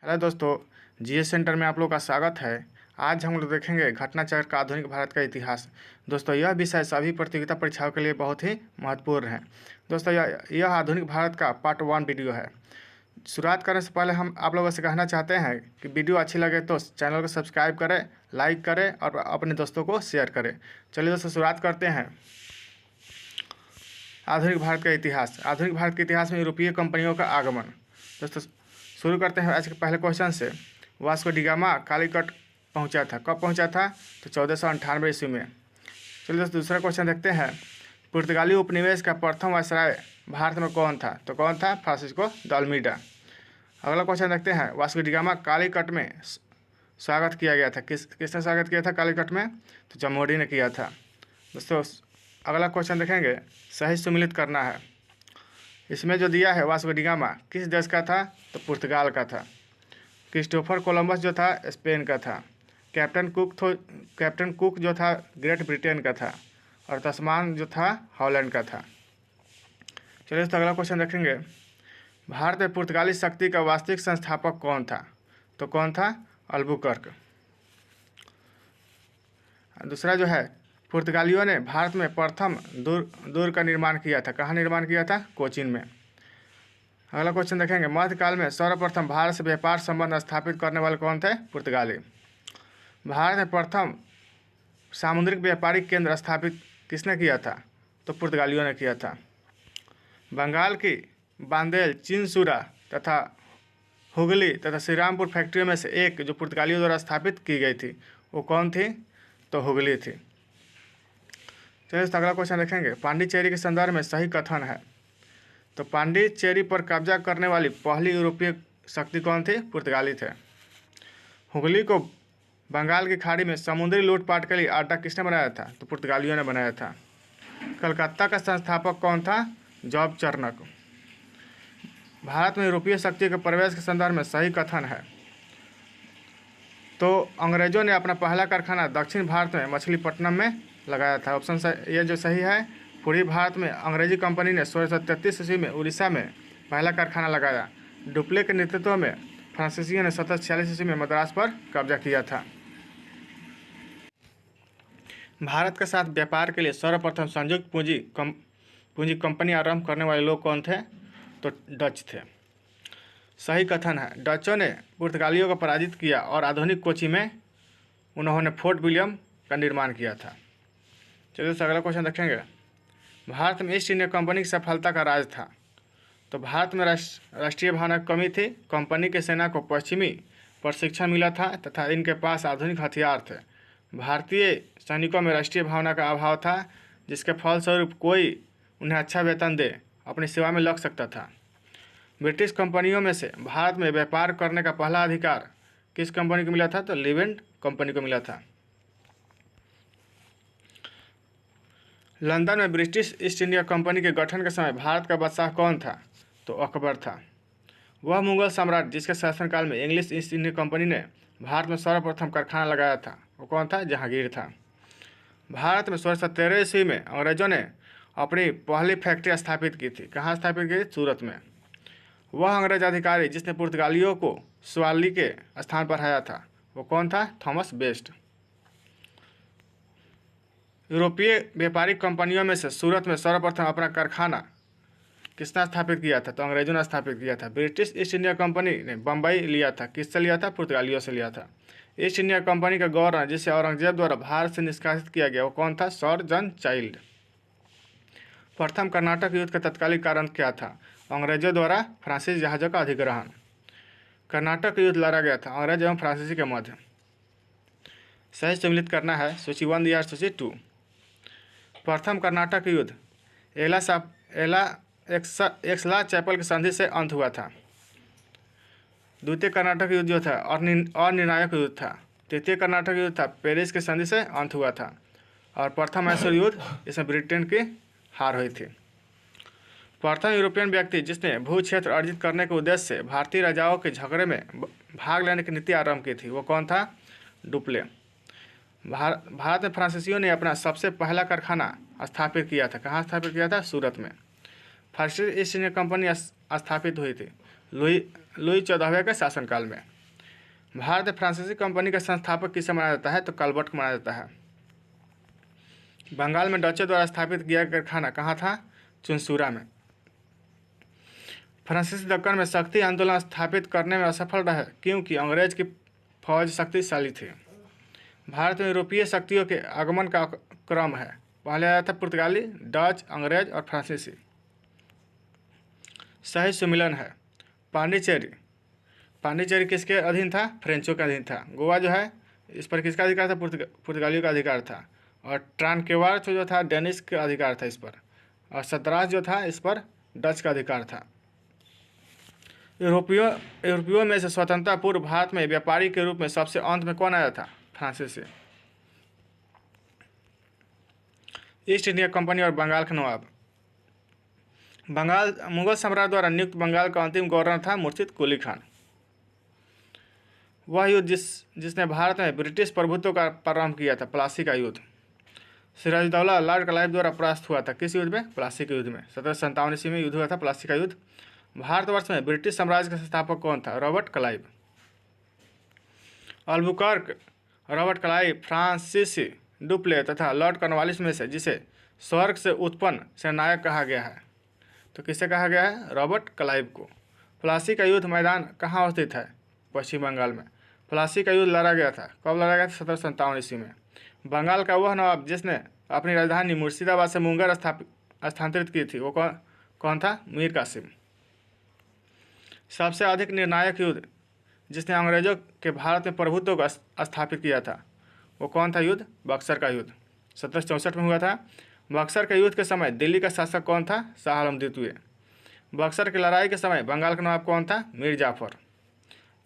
Hello दोस्तों, GS centre में आप लोग का स्वागत है। आज हम लोग देखेंगे घटनाचक्र का आधुनिक भारत का इतिहास। दोस्तों, यह विषय सभी प्रतियोगिता परीक्षाओं के लिए बहुत ही महत्वपूर्ण है। दोस्तों, यह आधुनिक भारत का पार्ट 1 वीडियो है। शुरुआत करने से पहले हम आप लोगों से कहना चाहते हैं कि वीडियो अच्छी लगे तो चैनल को सब्सक्राइब करें, लाइक करें और अपने दोस्तों को शेयर करें। चलिए दोस्तों, शुरुआत करते हैं। आधुनिक भारत का इतिहास। आधुनिक भारत के इतिहास में यूरोपीय कंपनियों का आगमन। दोस्तों, शुरू करते हैं आज के पहले क्वेश्चन से। वास्को डी गामा कालीकट पहुंचा था। कब पहुंचा था? तो 1498 ईस्वी में। चलिए दोस्तों, दूसरा क्वेश्चन देखते हैं। पुर्तगाली उपनिवेश का प्रथम वायसराय भारत में कौन था? तो कौन था? Francisco de Almeida. अगला क्वेश्चन देखते हैं। वास्को डी गामा कालीकट में स्वागत किया गया था। किसने स्वागत किया था कालीकट में? तो जमोरी ने किया था। दोस्तों, अगला क्वेश्चन देखेंगे। सही सम्मिलित करना है। इसमें जो दिया है वास्को डी गामा किस देश का था? तो पुर्तगाल का था। क्रिस्टोफर कोलंबस जो था स्पेन का था। कैप्टन कुक जो था ग्रेट ब्रिटेन का था। और तस्मान जो था हॉलैंड का था। चलिए तो अगला क्वेश्चन देखेंगे। भारत में पुर्तगाली शक्ति का वास्तविक संस्थापक कौन था? तो कौन था? अल्बुकर्क। दूसरा जो है, पुर्तगालियों ने भारत में प्रथम दुर्ग का निर्माण किया था। कहाँ निर्माण किया था? कोचीन में। अगला क्वेश्चन देखेंगे। मध्यकाल में सर्वप्रथम भारत से व्यापार संबंध स्थापित करने वाले कौन थे? पुर्तगाली। भारत में प्रथम सामुद्रिक व्यापारिक केंद्र स्थापित किसने किया था? तो पुर्तगालियों ने किया था। बंगाल की बांदेल, चिनसुरा तथा हुगली तथा श्रीरामपुर फैक्ट्रियों में से एक जो पुर्तगालियों द्वारा स्थापित की गई थी वो कौन थी? तो हुगली थी। चलिए अगला क्वेश्चन देखेंगे। पांडिचेरी के संदर्भ में सही कथन है। तो पांडिचेरी पर कब्जा करने वाली पहली यूरोपीय शक्ति कौन थी? पुर्तगाली थे। हुगली को बंगाल की खाड़ी में समुद्री लूटपाट के लिए अड्डा किसने बनाया था? तो पुर्तगालियों ने बनाया था। कलकत्ता का संस्थापक कौन था? जॉब चर्नक। भारत में यूरोपीय शक्ति के प्रवेश के संदर्भ में सही कथन है। तो अंग्रेजों ने अपना पहला कारखाना दक्षिण भारत में मछलीपट्टनम में लगाया था। ऑप्शन ये जो सही है। पूर्वी भारत में अंग्रेजी कंपनी ने 1633 ईस्वी में उड़ीसा में पहला कारखाना लगाया। डुप्ले के नेतृत्व में फ्रांसीसियों ने 1746 ईस्वी में मद्रास पर कब्जा किया था। भारत के साथ व्यापार के लिए सर्वप्रथम संयुक्त पूंजी कंपनी आरंभ करने वाले लोग कौन थे? तो डच थे। सही कथन है। डचों ने पुर्तगालियों को पराजित किया और आधुनिक कोची में उन्होंने फोर्ट विलियम का निर्माण किया था। चलिए अगला क्वेश्चन देखेंगे। भारत में ईस्ट इंडिया कंपनी की सफलता का राज था। तो भारत में राष्ट्रीय भावना की कमी थी। कंपनी के सेना को पश्चिमी प्रशिक्षण मिला था तथा इनके पास आधुनिक हथियार थे। भारतीय सैनिकों में राष्ट्रीय भावना का अभाव था, जिसके फलस्वरूप कोई उन्हें अच्छा वेतन दे अपनी सेवा में लग सकता था। ब्रिटिश कंपनियों में से भारत में व्यापार करने का पहला अधिकार किस कंपनी को मिला था? तो लिवेंट कंपनी को मिला था। लंदन में ब्रिटिश ईस्ट इंडिया कंपनी के गठन के समय भारत का बादशाह कौन था? तो अकबर था। वह मुगल सम्राट जिसके शासनकाल में इंग्लिश ईस्ट इंडिया कंपनी ने भारत में सर्वप्रथम कारखाना लगाया था वो कौन था? जहांगीर था। भारत में 1613 ईस्वी में अंग्रेजों ने अपनी पहली फैक्ट्री स्थापित की थी। कहाँ स्थापित की? सूरत में। वह अंग्रेज अधिकारी जिसने पुर्तगालियों को स्वाली के स्थान पर हराया था वो कौन था? Thomas best. यूरोपीय व्यापारिक कंपनियों में से सूरत में सर्वप्रथम अपना कारखाना किसने स्थापित किया था? तो अंग्रेजों ने स्थापित किया था। ब्रिटिश ईस्ट इंडिया कंपनी ने बम्बई लिया था। किससे लिया था? पुर्तगालियों से लिया था। ईस्ट इंडिया कंपनी का गवर्नर जिसे औरंगजेब द्वारा भारत से निष्कासित किया गया वो कौन था? Sir John child. प्रथम कर्नाटक युद्ध का तत्कालिक कारण क्या था? अंग्रेजों द्वारा फ्रांसीसी जहाज़ों का अधिग्रहण। कर्नाटक युद्ध लड़ा गया था अंग्रेज एवं फ्रांसीसी के मध्य। सही सम्मिलित करना है। सूची 1 या सूची 2। प्रथम कर्नाटक युद्ध एक्सला चैपल की संधि से अंत हुआ था। द्वितीय कर्नाटक युद्ध जो था अनिर्णायक युद्ध था। तृतीय कर्नाटक युद्ध था पेरिस की संधि से अंत हुआ था। और प्रथम मैसूर युद्ध, इसमें ब्रिटेन की हार हुई थी। प्रथम यूरोपियन व्यक्ति जिसने भू क्षेत्र अर्जित करने के उद्देश्य से भारतीय राजाओं के झगड़े में भाग लेने की नीति आरंभ की थी वो कौन था? डुप्ले। भारत में फ्रांसीसियों ने अपना सबसे पहला कारखाना स्थापित किया था। कहाँ स्थापित किया था? सूरत में। फर्स्ट ईस्ट इंडिया कंपनी स्थापित हुई थी। लुई 14वें के शासनकाल में। भारत में फ्रांसीसी कंपनी का संस्थापक किसे माना जाता है? तो काल्बर्ट को माना जाता है। बंगाल में डचों द्वारा स्थापित गियर कारखाना कहाँ था? चुनसूरा में। फ्रांसीसी दक्कन में शक्ति आंदोलन स्थापित करने में असफल रहे क्योंकि अंग्रेज की फौज शक्तिशाली थी। भारत में यूरोपीय शक्तियों के आगमन का क्रम है। पहले आया था पुर्तगाली, डच, अंग्रेज और फ्रांसीसी। सही सुमिलन है पांडिचेरी। पांडिचेरी किसके अधीन था? फ्रेंचों के अधीन था। गोवा जो है इस पर किसका अधिकार था? पुर्तगालियों का अधिकार था। और ट्रांकेवार जो था डेनिश का अधिकार था इस पर। और सतराज जो था इस पर डच का अधिकार था। यूरोपियों में से स्वतंत्रता पूर्व भारत में व्यापारी के रूप में सबसे अंत में कौन आया था? फ्रांसीसी। ईस्ट इंडिया कंपनी और बंगाल का नवाब। बंगाल मुगल सम्राट द्वारा नियुक्त बंगाल का अंतिम गवर्नर था मुर्शिद कुली खान। वह युद्ध जिसने भारत में ब्रिटिश प्रभुत्व का प्रारंभ किया था, प्लासी का युद्ध, सिराजुद्दौला लॉर्ड क्लाइव द्वारा परास्त हुआ था। किस युद्ध में? प्लासी के युद्ध में। 1757 ईस्वी में युद्ध हुआ था, प्लासी का युद्ध। भारतवर्ष में ब्रिटिश साम्राज्य का संस्थापक कौन था? Robert Clive. Albuquerque, Robert Clive, फ्रांसीसी डुप्ले तथा लॉर्ड कॉर्नवालिस में से जिसे स्वर्ग से उत्पन्न सेनायक कहा गया है, तो किसे कहा गया है? रॉबर्ट क्लाइव को। प्लासी का युद्ध मैदान कहाँ अवस्थित है? पश्चिम बंगाल में। प्लासी का युद्ध लड़ा गया था। कब लड़ा गया था? 1757 ईस्वी में। बंगाल का वह नवाब जिसने अपनी राजधानी मुर्शिदाबाद से मुंगेर स्थानांतरित की थी, वो कौन था? मीर कासिम। सबसे अधिक निर्णायक युद्ध जिसने अंग्रेजों के भारत में प्रभुत्व को स्थापित किया था, वो कौन था युद्ध? बक्सर का युद्ध 1764 में हुआ था। बक्सर के युद्ध के समय दिल्ली का शासक कौन था? शाह आलम द्वितीय। बक्सर की लड़ाई के समय बंगाल का नवाब कौन था? मीर जाफर।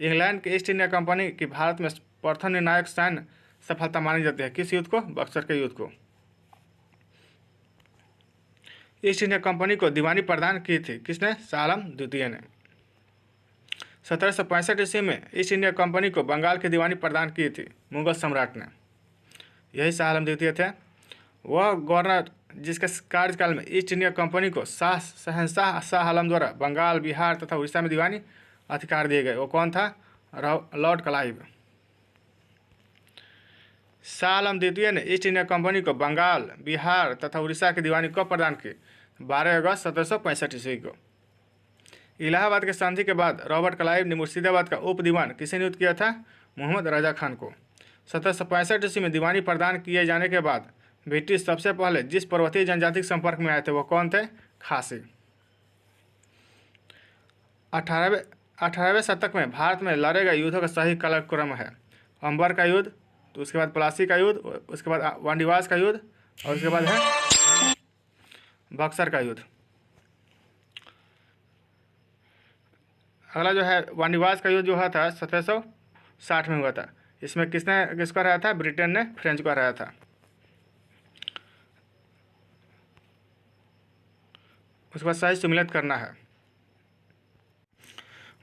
इंग्लैंड की ईस्ट इंडिया कंपनी की भारत में प्रथम निर्णायक सैन्य सफलता मानी जाती है। किस युद्ध को? बक्सर के युद्ध को। ईस्ट इंडिया कंपनी को दीवानी प्रदान की थी किसने? शाह आलम द्वितीय ने। 1765 ईस्वी में ईस्ट इंडिया कंपनी को बंगाल की दीवानी प्रदान की थी मुगल सम्राट ने। यही शाह आलम द्वितीय थे। वह गवर्नर जिसके कार्यकाल में ईस्ट इंडिया कंपनी को शहंशाह शाह आलम द्वारा बंगाल, बिहार तथा उड़ीसा में दीवानी अधिकार दिए गए, वो कौन था? Lord Clive. शाह आलम द्वितीय ने ईस्ट इंडिया कंपनी को बंगाल, बिहार तथा उड़ीसा की दीवानी कब प्रदान की? 12 अगस्त 1765 ईस्वी को। इलाहाबाद के संधि के बाद रॉबर्ट क्लाइव ने मुर्शिदाबाद का उप दीवान किसे नियुक्त किया था? मोहम्मद रजा खान को। 1765 ईस्वी में दीवानी प्रदान किए जाने के बाद ब्रिटिश सबसे पहले जिस पर्वतीय जनजाति के संपर्क में आए थे वो कौन थे? खासी। 18वें शतक में भारत में लड़े गए युद्धों का सही कालक्रम है। अंबर का युद्ध, तो उसके बाद प्लासी का युद्ध, उसके बाद वांडीवास का युद्ध और उसके बाद है बक्सर का युद्ध। अगला जो है वांडीवास का युद्ध जो हुआ था 1760 में हुआ था। इसमें किसको हराया था? ब्रिटेन ने फ्रेंच को हराया था। उसके बाद सही सुमिलित करना है।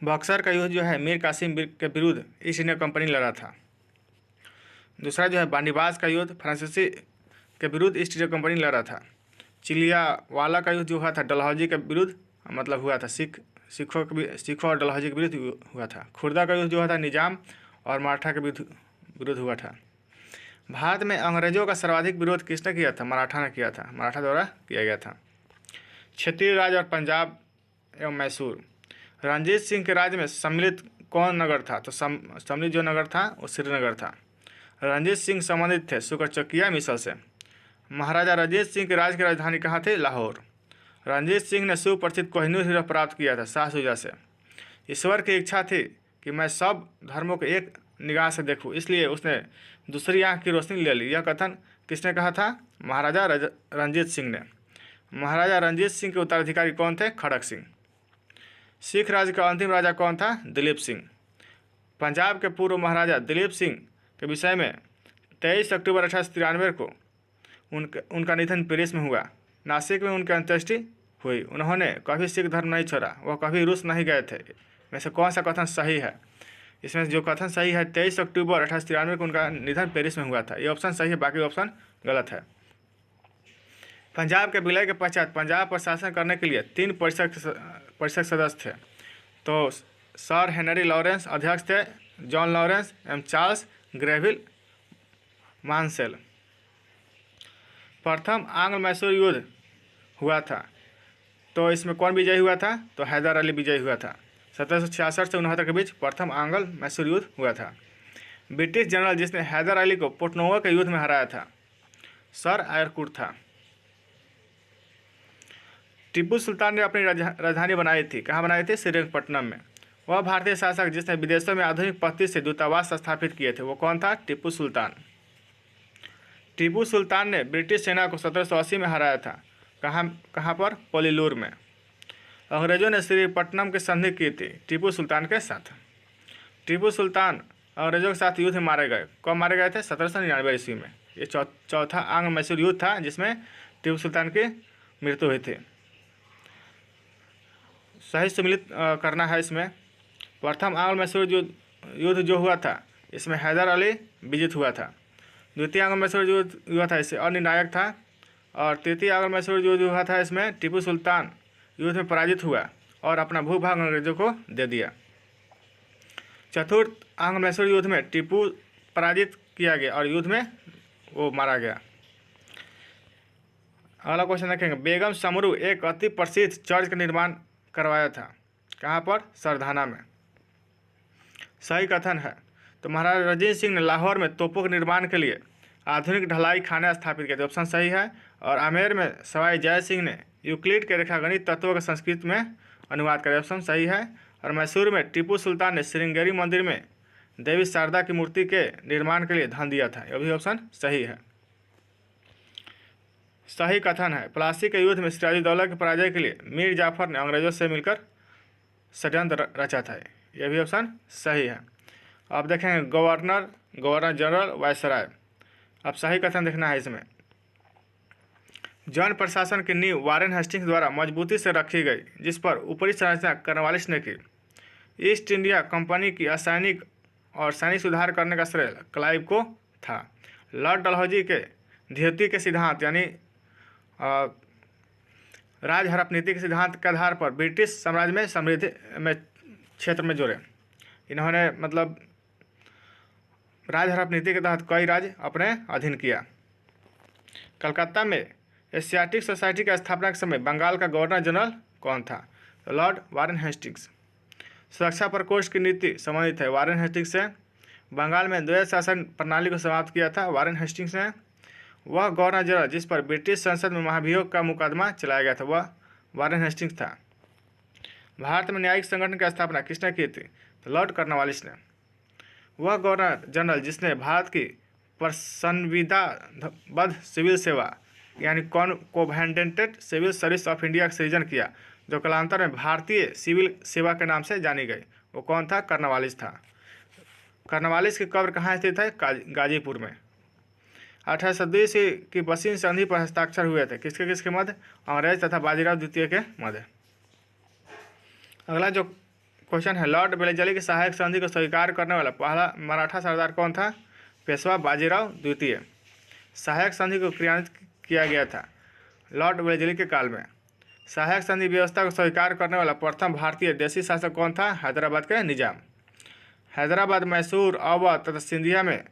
बक्सर का युद्ध जो है मीर कासिम के विरुद्ध ईस्ट इंडिया कंपनी लड़ा था। दूसरा जो है वांडीवास का युद्ध फ्रांसीसी के विरुद्ध ईस्ट इंडिया कंपनी लड़ा था। चिलियावाला का युद्ध जो हुआ था डलहौजी के विरुद्ध मतलब हुआ था, सिखों और डलहौजी के विरुद्ध हुआ था। खुर्दा का युद्ध जो हुआ था निजाम और मराठा के विरुद्ध हुआ था। भारत में अंग्रेजों का सर्वाधिक विरोध किसने किया था? मराठा ने किया था, मराठा द्वारा किया गया था। क्षेत्रीय राज्य और पंजाब एवं मैसूर। रणजीत सिंह के राज्य में सम्मिलित कौन नगर था? तो सम्मिलित जो नगर था वो श्रीनगर था। रणजीत सिंह संबंधित थे सुकरचकिया मिसल से। महाराजा रणजीत सिंह के राज्य की राजधानी कहाँ थी? लाहौर। रणजीत सिंह ने सुप्रसिद्ध कोहिनूर हीरा प्राप्त किया था शाह शुजा से। ईश्वर की इच्छा थी कि मैं सब धर्मों को एक निगाह से देखूं, इसलिए उसने दूसरी आँख की रोशनी ले ली। यह कथन किसने कहा था? महाराजा रणजीत सिंह ने। महाराजा रणजीत सिंह के उत्तराधिकारी कौन थे? खड़क सिंह। सिख राज्य का अंतिम राजा कौन था? दिलीप सिंह। पंजाब के पूर्व महाराजा दिलीप सिंह के विषय में 23 अक्टूबर 1893 को उनका निधन पेरिस में हुआ। नासिक में उनकी अंत्येष्टि हुई। उन्होंने कभी सिख धर्म नहीं छोड़ा, वह कभी रूस नहीं गए थे। वैसे कौन सा कथन सही है? इसमें जो कथन सही है 23 अक्टूबर 1893 को उनका निधन पेरिस में हुआ था, ये ऑप्शन सही है, बाकी ऑप्शन गलत है। पंजाब के विलय के पश्चात पंजाब पर शासन करने के लिए 3 परिषद सदस्य थे। तो सर हेनरी लॉरेंस अध्यक्ष थे, जॉन लॉरेंस एवं चार्ल्स ग्रेविल मांसेल। प्रथम आंग्ल मैसूर युद्ध हुआ था, तो इसमें कौन विजयी हुआ था? तो हैदर अली विजयी हुआ था। 1766 से 69 के बीच प्रथम आंग्ल मैसूर युद्ध हुआ था। ब्रिटिश जनरल जिसने हैदर अली को पोर्टनोवा के युद्ध में हराया था, सर आयरकुट था। टीपू सुल्तान ने अपनी राजधानी बनाई थी, कहाँ बनाई थी? श्रीरंगपट्टनम में। वह भारतीय शासक जिसने विदेशों में आधुनिक पद्धति से दूतावास स्थापित किए थे, वो कौन था? टीपू सुल्तान। टीपू सुल्तान ने ब्रिटिश सेना को 1780 में हराया था, कहाँ पर? पोलीलूर में। अंग्रेजों ने श्रीरंगपट्टनम की संधि की थी टीपू सुल्तान के साथ। टीपू सुल्तान अंग्रेजों के साथ युद्ध में मारे गए। कब मारे गए थे? 1799 ईस्वी में। ये चौथा आंग्ल मैसूर युद्ध था जिसमें टीपू सुल्तान की मृत्यु हुई थी। सही सम्मिलित करना है इसमें। प्रथम आंग्ल मैसूर युद्ध जो हुआ था, इसमें हैदर अली विजित हुआ था। द्वितीय आंग्ल मैसूर युद्ध हुआ था, इससे अनिर्णायक था। और तृतीय आंग्ल मैसूर युद्ध हुआ था, इसमें टीपू सुल्तान युद्ध में पराजित हुआ और अपना भूभाग अंग्रेजों को दे दिया। चतुर्थ आंग्ल मैसूर युद्ध में टीपू पराजित किया गया और युद्ध में वो मारा गया। अगला क्वेश्चन देखेंगे, बेगम समरू एक अति प्रसिद्ध चर्च का निर्माण करवाया था, कहाँ पर? सरधाना में। सही कथन है। तो महाराजा रंजीत सिंह ने लाहौर में तोपों के निर्माण के लिए आधुनिक ढलाई खाने स्थापित किए थे, ऑप्शन सही है। और आमेर में सवाई जय सिंह ने यूक्लिड के रेखागणित तत्वों का संस्कृत में अनुवाद किया, ऑप्शन सही है। और मैसूर में टीपू सुल्तान ने श्रृंगेरी मंदिर में देवी शारदा की मूर्ति के निर्माण के लिए धन दिया था, यह भी ऑप्शन सही है। सही कथन है। प्लासी के युद्ध में सिराजुद्दौला की पराजय के लिए मीर जाफर ने अंग्रेजों से मिलकर षड्यंत्र रचा था, यह भी ऑप्शन सही है। अब देखेंगे गवर्नर जनरल वायसराय। अब सही कथन देखना है इसमें। जन प्रशासन की नींव वारेन हेस्टिंग्स द्वारा मजबूती से रखी गई, जिस पर ऊपरी संरचना कॉर्नवालिस ने की। ईस्ट इंडिया कंपनी की असैनिक और सैनिक सुधार करने का श्रेय क्लाइव को था। लॉर्ड डलहौजी के द्वितीय के सिद्धांत यानी राज हड़प नीति के सिद्धांत के आधार पर ब्रिटिश साम्राज्य में समृद्धि में क्षेत्र में जुड़े। इन्होंने मतलब राज हड़प नीति के तहत कई राज्य अपने अधीन किया। कलकत्ता में एशियाटिक सोसाइटी की स्थापना के समय बंगाल का गवर्नर जनरल कौन था? तो लॉर्ड वारेन हेस्टिंग्स। सुरक्षा प्रकोष्ठ की नीति संबंधित है वारेन हेस्टिंग्स से। बंगाल में द्वैध शासन प्रणाली को समाप्त किया था वारेन हेस्टिंग्स ने। वह गवर्नर जनरल जिस पर ब्रिटिश संसद में महाभियोग का मुकदमा चलाया गया था, वह वारेन हेस्टिंग्स था। भारत में न्यायिक संगठन की स्थापना किसने की थी? तो लॉर्ड कॉर्नवालिस ने। वह गवर्नर जनरल जिसने भारत की संविधाबद्ध सिविल सेवा यानी कोवेंटेंटेड सिविल सर्विस ऑफ इंडिया का सृजन किया, जो कालांतर में भारतीय सिविल सेवा के नाम से जानी गई, वो कौन था? कॉर्नवालिस था। कॉर्नवालिस की कब्र कहाँ स्थित है? गाजीपुर में। 1820 की बसीन संधि पर हस्ताक्षर हुए थे, किसके मध्य? अंग्रेज तथा बाजीराव द्वितीय के मध्य। अगला जो क्वेश्चन है, लॉर्ड वेलेजली की सहायक संधि को स्वीकार करने वाला पहला मराठा सरदार कौन था? पेशवा बाजीराव द्वितीय। सहायक संधि को क्रियान्वित किया गया था लॉर्ड वेलेजली के काल में। सहायक संधि व्यवस्था को स्वीकार करने वाला प्रथम भारतीय देशी शासक कौन था? हैदराबाद के निजाम। हैदराबाद, मैसूर, अवध तथा सिंधिया में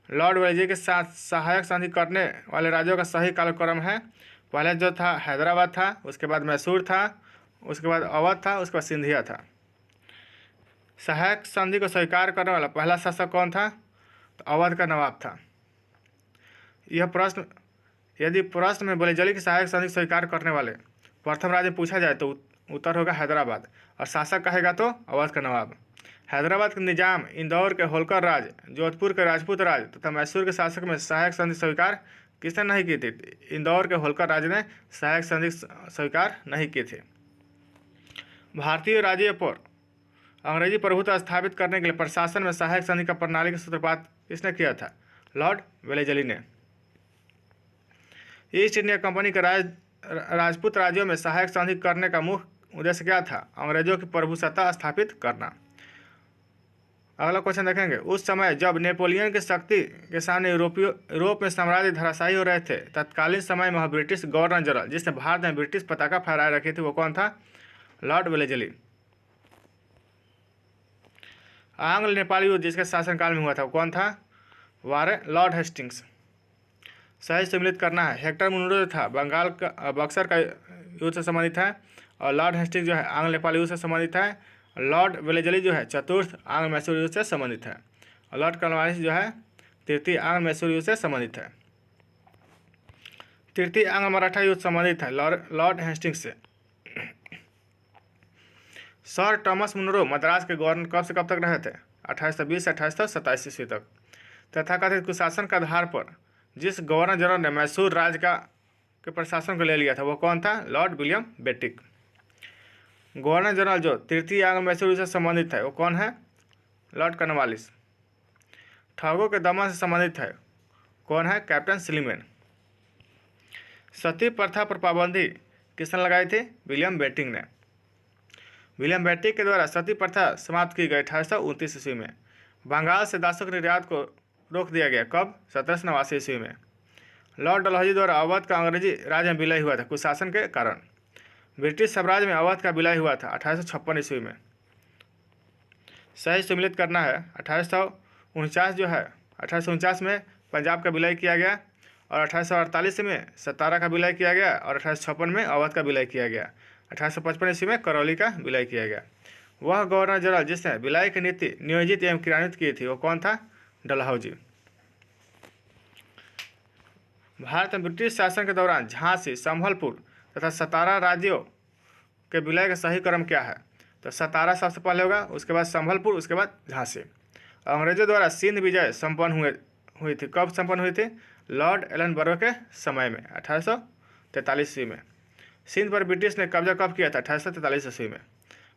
लॉर्ड वेलेजली के साथ सहायक संधि करने वाले राज्यों का सही कालक्रम है। पहले जो था हैदराबाद था, उसके बाद मैसूर था, उसके बाद अवध था, उसके बाद सिंधिया था। सहायक संधि को स्वीकार करने वाला पहला शासक कौन था? तो अवध का नवाब था। यह प्रश्न यदि प्रश्न में वेलेजली की सहायक संधि स्वीकार करने वाले प्रथम राज्य पूछा जाए तो उत्तर होगा हैदराबाद, और शासक कहेगा तो अवध का नवाब। हैदराबाद के निजाम, इंदौर के होलकर राज, जोधपुर के राजपूत राज तथा मैसूर के शासक में सहायक संधि स्वीकार किसने नहीं की थी? इंदौर के होलकर राज ने सहायक संधि स्वीकार नहीं की थी। भारतीय राज्यों पर अंग्रेजी प्रभुत्व स्थापित करने के लिए प्रशासन में सहायक संधि का प्रणाली का सूत्रपात किसने किया था? लॉर्ड वेलेजली ने। ईस्ट इंडिया कंपनी के राजपूत राज्यों में सहायक संधि करने का मुख्य उद्देश्य क्या था? अंग्रेजों की प्रभुसत्ता स्थापित करना। अगला क्वेश्चन देखेंगे, उस समय जब नेपोलियन की शक्ति के सामने यूरोप में साम्राज्य धराशायी हो रहे थे, तत्कालीन समय में ब्रिटिश गवर्नर जनरल जिसने भारत में ब्रिटिश पताका फहराए रखी थी, वो कौन था? Lord Wellesley. आंग्ल नेपाली युद्ध जिसके शासनकाल में हुआ था वो कौन था? वारे लॉर्ड हेस्टिंग्स। सही सम्मिलित करना है। हेक्टर मुनरो जो था बंगाल का बक्सर का युद्ध से संबंधित है, और लॉर्ड हेस्टिंग्स जो है आंग्ल नेपाली युद्ध से संबंधित है। लॉर्ड वेलेजली जो है चतुर्थ आंग्ल मैसूर युद्ध से संबंधित है, और लॉर्ड कॉर्नवालिस जो है तृतीय आंग्ल मैसूर युद्ध से संबंधित है। तृतीय आंग्ल मराठा युद्ध संबंधित है लॉर्ड हेस्टिंग्स से। सर टॉमस मुनरो मद्रास के गवर्नर कब से कब तक रहे थे? 1820 से 1827 ईस्वी तक। तथाकथित कुशासन के आधार पर जिस गवर्नर जनरल ने मैसूर राज्य के प्रशासन को ले लिया था वो कौन था? Lord William Bentinck. Governor general जो तृतीय आंग्ल मैसूर से संबंधित है वो कौन है? Lord Cornwallis. ठगों के दमन से संबंधित है कौन है? Captain Sleeman. सती प्रथा पर पाबंदी किसने लगाई थी? विलियम बेटिक ने। विलियम बेटिक के द्वारा सती प्रथा समाप्त की गई 1829 ईस्वी में। बंगाल से दासों के निर्यात को रोक दिया गया कब? 1789 ईस्वी में। लॉर्ड डलहौजी द्वारा अवध का अंग्रेजी राज में विलय हुआ था कुशासन के कारण। ब्रिटिश साम्राज्य में अवध का विलय हुआ था 1856 ईस्वी में। सही सम्मिलित करना है। 1849 जो है 1849 में पंजाब का विलय किया गया, और 1848 में सतारा का विलय किया गया, और 1856 में अवध का विलय किया गया। 1855 ईस्वी में करौली का विलय किया गया। वह गवर्नर जनरल जिसने विलय की नीति नियोजित एवं क्रियान्वित की थी वो कौन था? डलहौजी। भारत में ब्रिटिश शासन के दौरान झांसी, संभलपुर तथा सतारा राज्यों के विलय का सही क्रम क्या है? तो सतारा सबसे पहले होगा, उसके बाद संभलपुर, उसके बाद झांसी। अंग्रेजों द्वारा सिंध विजय संपन्न हुई थी। कब संपन्न हुई थी? लॉर्ड एलनबरो के समय में 1843 ईस्वी में। सिंध पर ब्रिटिश ने कब्जा कब किया था? 1843 ईस्वी में।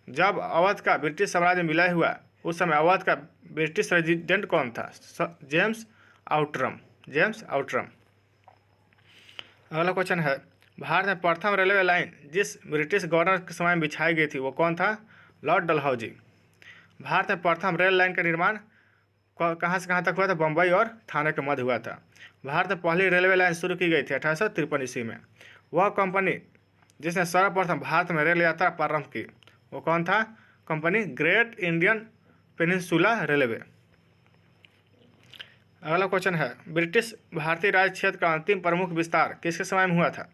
जब अवध का ब्रिटिश साम्राज्य में विलय हुआ उस समय अवध का ब्रिटिश रेजिडेंट कौन था? James Outram. James Outram. अगला क्वेश्चन है, भारत में प्रथम रेलवे लाइन जिस ब्रिटिश गवर्नर के समय में बिछाई गई थी वो कौन था? लॉर्ड डलहौजी। भारत में प्रथम रेल लाइन का निर्माण कहाँ से कहाँ तक हुआ था? बम्बई और थाने के मध्य हुआ था। भारत में पहली रेलवे लाइन शुरू की गई थी 1853 ईस्वी में। वह कंपनी जिसने सर्वप्रथम भारत में रेल यात्रा प्रारंभ की वो कौन था? Company great Indian peninsula railway. अगला क्वेश्चन है, ब्रिटिश भारतीय राज्य क्षेत्र का अंतिम प्रमुख विस्तार किसके समय में हुआ था?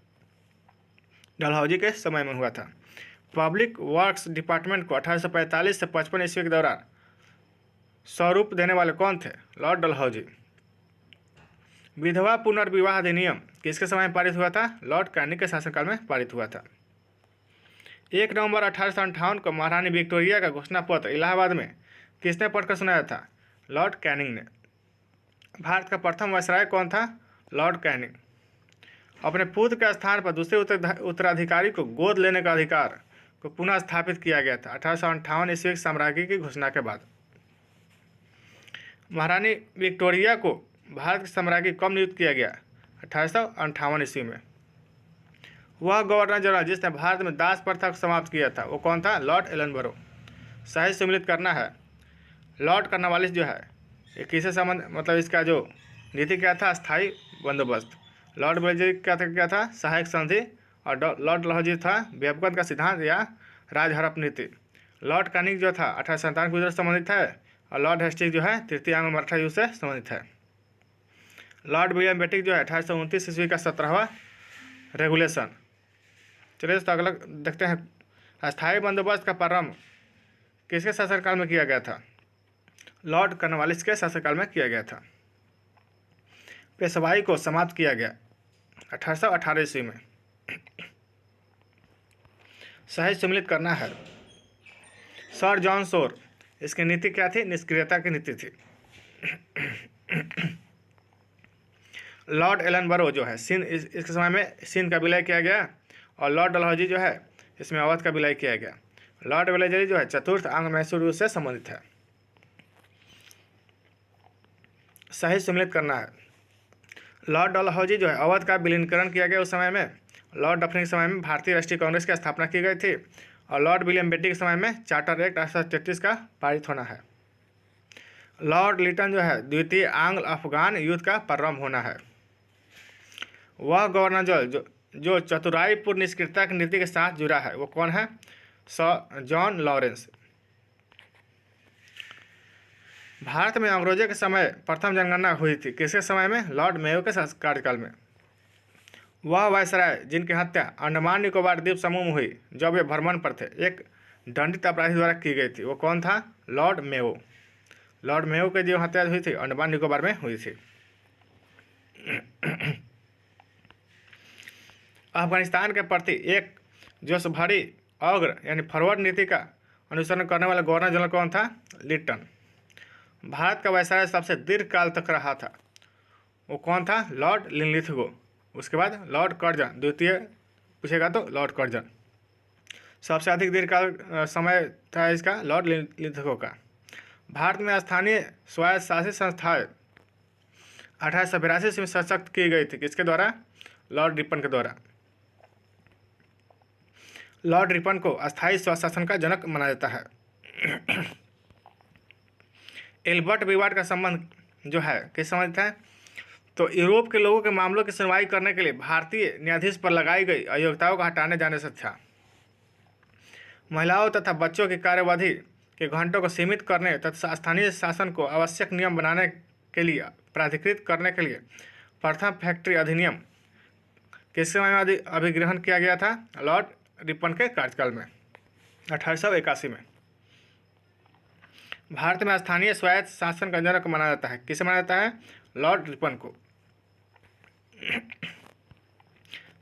डलहौजी के समय में हुआ था। पब्लिक वर्क्स डिपार्टमेंट को 1845 से 55 ईस्वी के दौरान स्वरूप देने वाले कौन थे? लॉर्ड डलहौजी। विधवा पुनर्विवाह अधिनियम किसके समय में पारित हुआ था? लॉर्ड कैनिंग के शासनकाल में पारित हुआ था। 1 नवंबर 1858 को महारानी विक्टोरिया का घोषणा पत्र इलाहाबाद में किसने पढ़कर सुनाया था? लॉर्ड कैनिंग ने। भारत का प्रथम वायसराय कौन था? Lord Canning. अपने पुत्र के स्थान पर दूसरे उत्तराधिकारी को गोद लेने का अधिकार को पुनः स्थापित किया गया था 1858 ईस्वी की साम्राज्य की घोषणा के बाद। महारानी विक्टोरिया को भारत के साम्राज्य कब नियुक्त किया गया? 1858 ईस्वी में। वह गवर्नर जनरल जिसने भारत में दास प्रथा को समाप्त किया था वो कौन था? Lord Ellenborough. सही सम्मिलित करना है। लॉर्ड कॉर्नवालिस जो है ये किससे संबंध, मतलब इसका जो नीति क्या था? स्थायी बंदोबस्त। लॉर्ड वेलेजली क्या था? सहायक संधि। और लॉर्ड डलहौजी था व्यापकता का सिद्धांत या राजहड़प नीति। लॉर्ड कैनिंग जो था 1897 के युद्ध से संबंधित है, और लॉर्ड हेस्टिंग्स जो है तृतीय आंग्ल मराठा युद्ध से संबंधित है। लॉर्ड विलियम बेटिक जो है 1829 ईस्वी का 17वां रेगुलेशन। चलिए दोस्तों अगला देखते हैं, स्थायी बंदोबस्त का प्रारंभ किसके शासनकाल में किया गया था? लॉर्ड कॉर्नवालिस के शासनकाल में किया गया था। पेशवाई को समाप्त किया गया 1818 ईस्वी में। सही सम्मिलित करना है। सर जॉन शोर, इसकी नीति क्या थी? निष्क्रियता की नीति थी। लॉर्ड एलनबरो जो है सिंध, इसके समय में सिंध का विलय किया गया, और लॉर्ड डलहौजी जो है इसमें अवध का विलय किया गया। लॉर्ड वेलेजली जो है चतुर्थ आंग्ल मैसूर युद्ध से संबंधित है। सही सम्मिलित करना है। लॉर्ड डलहौजी जो है अवध का विलीनीकरण किया गया उस समय में। लॉर्ड डफरिन के समय में भारतीय राष्ट्रीय कांग्रेस की स्थापना की गई थी, और लॉर्ड विलियम बेटी के समय में चार्टर एक्ट 1833 का पारित होना है। लॉर्ड लिटन जो है द्वितीय आंग्ल अफगान युद्ध का प्रारंभ होना है। वह गवर्नर जो चतुराईपूर्ण निष्क्रियता की नीति के साथ जुड़ा है वो कौन है? Sir John Lawrence. भारत में अंग्रेजों के समय प्रथम जनगणना हुई थी, किसके समय में? लॉर्ड मेयो के कार्यकाल में। वह वायसराय जिनकी हत्या अंडमान निकोबार द्वीप समूह में हुई जब वे भ्रमण पर थे, एक दंडित अपराधी द्वारा की गई थी, वो कौन था? Lord Mayo. लॉर्ड मेयो की जो हत्या हुई थी अंडमान निकोबार में हुई थी। अफगानिस्तान के प्रति एक जोशभरी अग्र यानी फॉरवर्ड नीति का अनुसरण करने वाला गवर्नर जनरल कौन था? लिटन। भारत का वायसराय सबसे दीर्घ काल तक रहा था, वो कौन था? Lord Linlithgow. उसके बाद लॉर्ड कर्जन, द्वितीय पूछेगा तो लॉर्ड कर्जन। सबसे अधिक दीर्घकाल समय था इसका लॉर्ड लिनलिथगो का। भारत में स्थानीय स्वायत्त शासित संस्थाएं 1882 में सशक्त की गई थी, किसके द्वारा? लॉर्ड रिपन के द्वारा। लॉर्ड रिपन को अस्थायी स्वशासन का जनक माना जाता है। एल्बर्ट विवाद का संबंध जो है किस संबंधित है? तो यूरोप के लोगों के मामलों की सुनवाई करने के लिए भारतीय न्यायाधीश पर लगाई गई अयोग्यताओं को हटाने जाने से था। महिलाओं तथा बच्चों की कार्यवधि के घंटों को सीमित करने तथा स्थानीय शासन को आवश्यक नियम बनाने के लिए प्राधिकृत करने के लिए प्रथम फैक्ट्री अधिनियम किस समय में अभिग्रहण किया गया था? लॉर्ड रिपन के कार्यकाल में 1881 में। भारत में स्थानीय स्वायत्त शासन का जनक माना जाता है, किसे माना जाता है? लॉर्ड रिपन को।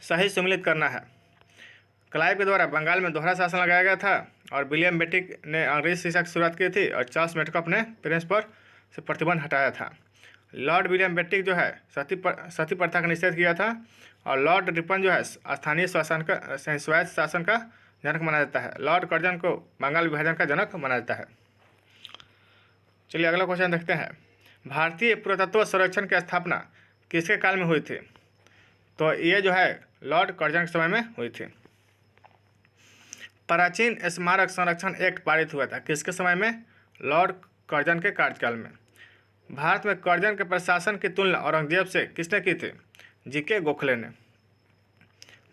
सही सम्मिलित करना है। क्लाइव के द्वारा बंगाल में दोहरा शासन लगाया गया था और विलियम बेटिक ने अंग्रेजी शिक्षा की शुरुआत की थी और चार्ल्स मेटकप ने प्रिंस पर से प्रतिबंध हटाया था। लॉर्ड विलियम बेटिक जो है सती प्रथा का निषेध किया था और लॉर्ड रिपन जो है स्थानीय शासन का स्वायत्त शासन का जनक माना जाता है। लॉर्ड कर्जन को बंगाल विभाजन का जनक माना जाता है। चलिए अगला क्वेश्चन देखते हैं। भारतीय पुरातत्व सर्वेक्षण की स्थापना किसके काल में हुई थी? तो ये जो है लॉर्ड कर्जन के समय में हुई थी। प्राचीन स्मारक संरक्षण एक्ट पारित हुआ था, किसके समय में? लॉर्ड कर्जन के कार्यकाल में। भारत में कर्जन के प्रशासन की तुलना औरंगजेब से किसने की थी? जीके गोखले ने।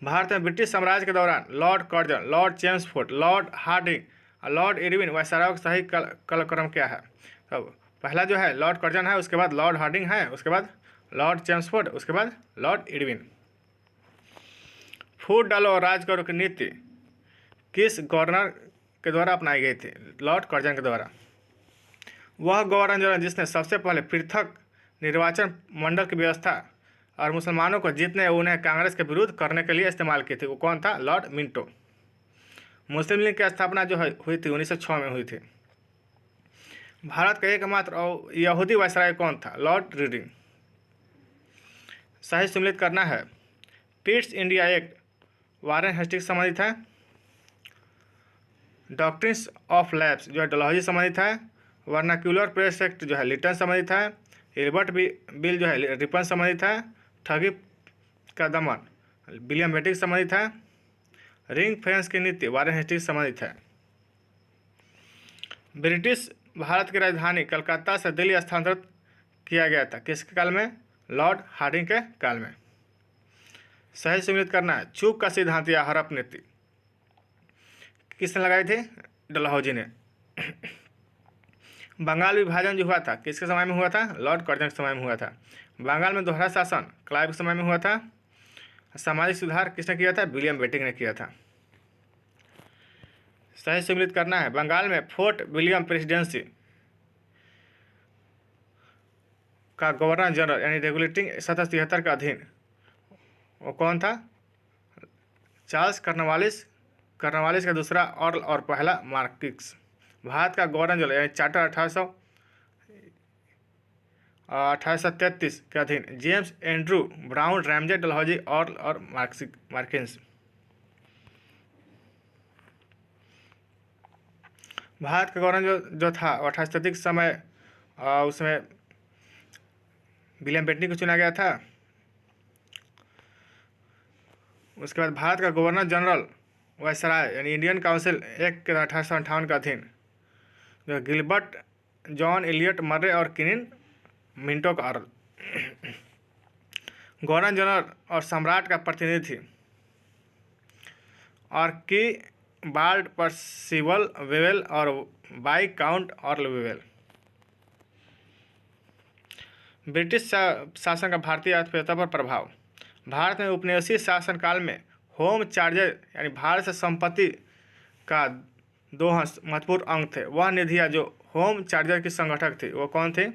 भारत में ब्रिटिश साम्राज्य के दौरान Lord Curzon, Lord Chelmsford, Lord Hardinge और लॉर्ड इरविन वायसरायों का सही कालक्रम क्या है? तो पहला जो है लॉर्ड कर्जन है, उसके बाद लॉर्ड हार्डिंग है, उसके बाद लॉर्ड चेम्सफोर्ड, उसके बाद लॉर्ड इरविन। फूट डालो और राज करो की नीति किस गवर्नर के द्वारा अपनाई गई थी? लॉर्ड कर्जन के द्वारा। वह गवर्नर जनरल जिसने सबसे पहले पृथक निर्वाचन मंडल की व्यवस्था और मुसलमानों को जीतने उन्हें कांग्रेस के विरुद्ध करने के लिए इस्तेमाल की थी, वो कौन था? Lord Minto. मुस्लिम लीग की स्थापना जो हुई थी 1906 में हुई थी। भारत का एकमात्र और यहूदी वायसराय कौन था? Lord reading. सही सम्मिलित करना है। Pitt's India act Warren Hastings संबंधित है। डॉक्ट्रिन्स ऑफ लैब्स जो है डलहौजी संबंधित है। वर्नाक्यूलर प्रेस एक्ट जो है लिटन संबंधित है। एल्बर्ट बिल जो है रिपन संबंधित है। ठगी का दमन विलियम बेटिक संबंधित है। रिंग फेंस की नीति वारेन हेस्टिंग्स संबंधित है। ब्रिटिश भारत की राजधानी कलकत्ता से दिल्ली स्थानांतरित किया गया था, किसके काल में? लॉर्ड हार्डिंग के काल में। सही सम्मिलित करना है। चूक का सिद्धांत या हड़प नीति किसने लगाई थी? डलहौजी ने। बंगाल विभाजन जो हुआ था किसके समय में हुआ था? लॉर्ड कर्जन के समय में हुआ था। बंगाल में दोहरा शासन क्लाइव के समय में हुआ था। सामाजिक सुधार किसने किया था? विलियम बेटिक ने किया था। सही सम्मिलित करना है। बंगाल में फोर्ट विलियम प्रेसिडेंसी का गवर्नर जनरल यानी रेगुलेटिंग 1773 का अधीन वो कौन था? चार्ल्स कर्नवालिस का दूसरा और पहला मार्किस। भारत का गवर्नर जनरल यानी चार्टर 1833 के अधीन James Andrew brown Ramsay Dalhousie और मार्किन्स। भारत का गवर्नर जो था 1833 के समय उसमें विलियम बेटिक को चुना गया था। उसके बाद भारत का गवर्नर जनरल वायसराय यानी इंडियन काउंसिल एक्ट के 1858 का अधीन जो गिलबर्ट जॉन एलियट मर्रे और किनिन मिंटो का गवर्नर जनरल और सम्राट का प्रतिनिधि और की बाल्ड पर्सिवल वेवेल और बाई काउंट और वेवेल। ब्रिटिश शासन का भारतीय अर्थव्यवस्था पर प्रभाव। भारत में उपनिवेशीय शासनकाल में होम चार्जर यानी भारत से संपत्ति का दो महत्वपूर्ण अंग थे। वह निधियाँ जो होम चार्जर की संगठक थी वो कौन थी?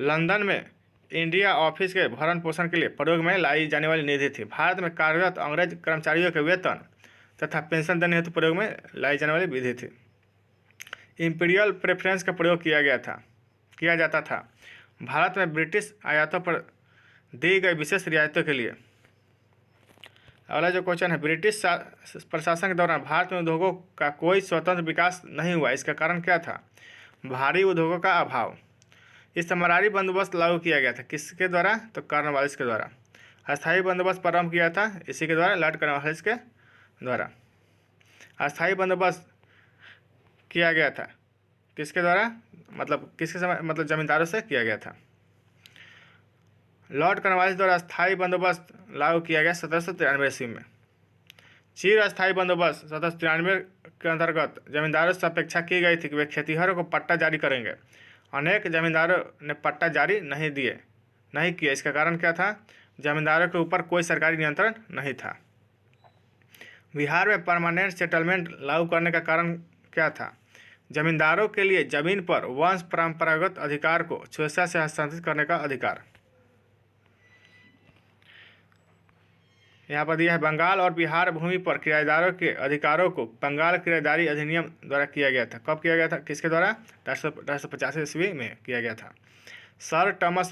लंदन में इंडिया ऑफिस के भरण पोषण के लिए प्रयोग में लाई जाने वाली निधि थी। भारत में कार्यरत अंग्रेज कर्मचारियों के वेतन तथा पेंशन देने हेतु प्रयोग में लाई जाने वाली विधि थी। इंपीरियल प्रेफरेंस का प्रयोग किया जाता था भारत में ब्रिटिश आयातों पर दी गई विशेष रियायतों के लिए। अगला जो क्वेश्चन है, ब्रिटिश प्रशासन के दौरान भारत में उद्योगों का कोई स्वतंत्र विकास नहीं हुआ, इसका कारण क्या था? भारी उद्योगों का अभाव। इस्तेमारी बंदोबस्त लागू किया गया था, किसके द्वारा? तो कॉर्नवालिस के द्वारा। अस्थायी बंदोबस्त प्रारंभ किया था इसी के द्वारा, लॉर्ड कॉर्नवालिस के द्वारा। अस्थायी बंदोबस्त किया गया था किसके द्वारा? मतलब किसके समय? मतलब जमींदारों से किया गया था। लॉर्ड कॉर्नवालिस द्वारा अस्थायी बंदोबस्त लागू किया गया 1793 ईस्वी में। चिर अस्थायी बंदोबस्त 1793 के अंतर्गत जमींदारों से अपेक्षा की गई थी कि वे खेतिहरों को पट्टा जारी करेंगे। अनेक जमींदारों ने पट्टा जारी नहीं किया। इसका कारण क्या था? जमींदारों के ऊपर कोई सरकारी नियंत्रण नहीं था। बिहार में परमानेंट सेटलमेंट लागू करने का कारण क्या था? जमींदारों के लिए जमीन पर वंश परंपरागत अधिकार को स्वेच्छा से हस्तांतरित करने का अधिकार। यहाँ पर दिया है, बंगाल और बिहार भूमि पर किराएदारों के अधिकारों को बंगाल किराएदारी अधिनियम द्वारा किया गया था। कब किया गया था? किसके द्वारा? 1850 ईस्वी में किया गया था। सर टॉमस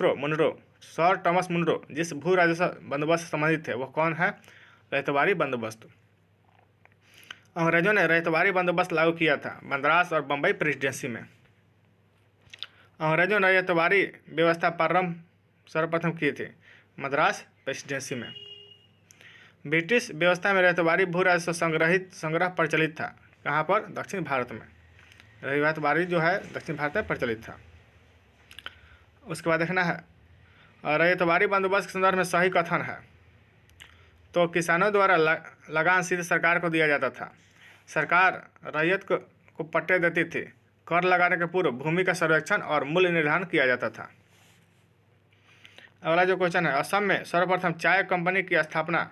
मुनरो जिस भू राजस्व बंदोबस्त से संबंधित थे वह कौन है? रैयतवारी बंदोबस्त। अंग्रेजों ने रैयतवारी बंदोबस्त लागू किया था मद्रास और बम्बई प्रेसिडेंसी में। अंग्रेजों ने रैयतवारी व्यवस्था सर्वप्रथम की थी मद्रास प्रेसिडेंसी में। ब्रिटिश व्यवस्था में रैयतवारी भू राजस्व संग्रह प्रचलित था। कहाँ पर? दक्षिण भारत में। रैयतवारी जो है दक्षिण भारत में प्रचलित था। उसके बाद देखना है, रैयतवारी बंदोबस्त के संदर्भ में सही कथन है तो किसानों द्वारा लगान सीधे सरकार को दिया जाता था। सरकार रैयत को पट्टे देती थी। कर लगाने के पूर्व भूमि का सर्वेक्षण और मूल्य निर्धारण किया जाता था। अगला जो क्वेश्चन है, असम में सर्वप्रथम चाय कंपनी की स्थापना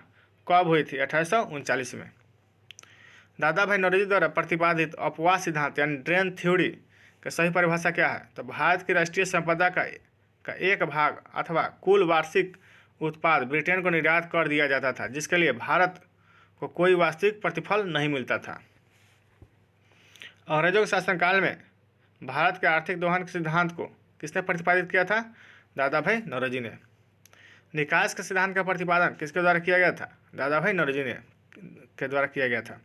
कब हुई थी? 1839 में। दादा भाई नौरोजी द्वारा प्रतिपादित अपवाद सिद्धांत यानी ड्रेन थ्योरी की सही परिभाषा क्या है? तो भारत की राष्ट्रीय संपदा का एक भाग अथवा कुल वार्षिक उत्पाद ब्रिटेन को निर्यात कर दिया जाता था, जिसके लिए भारत को कोई वास्तविक प्रतिफल नहीं मिलता था। अंग्रेजों के शासनकाल में भारत के आर्थिक दोहन के सिद्धांत को किसने प्रतिपादित किया था? दादा भाई नौरोजी ने। निकास के सिद्धांत का प्रतिपादन किसके द्वारा किया गया था? दादा भाई नौरोजी के द्वारा किया गया था।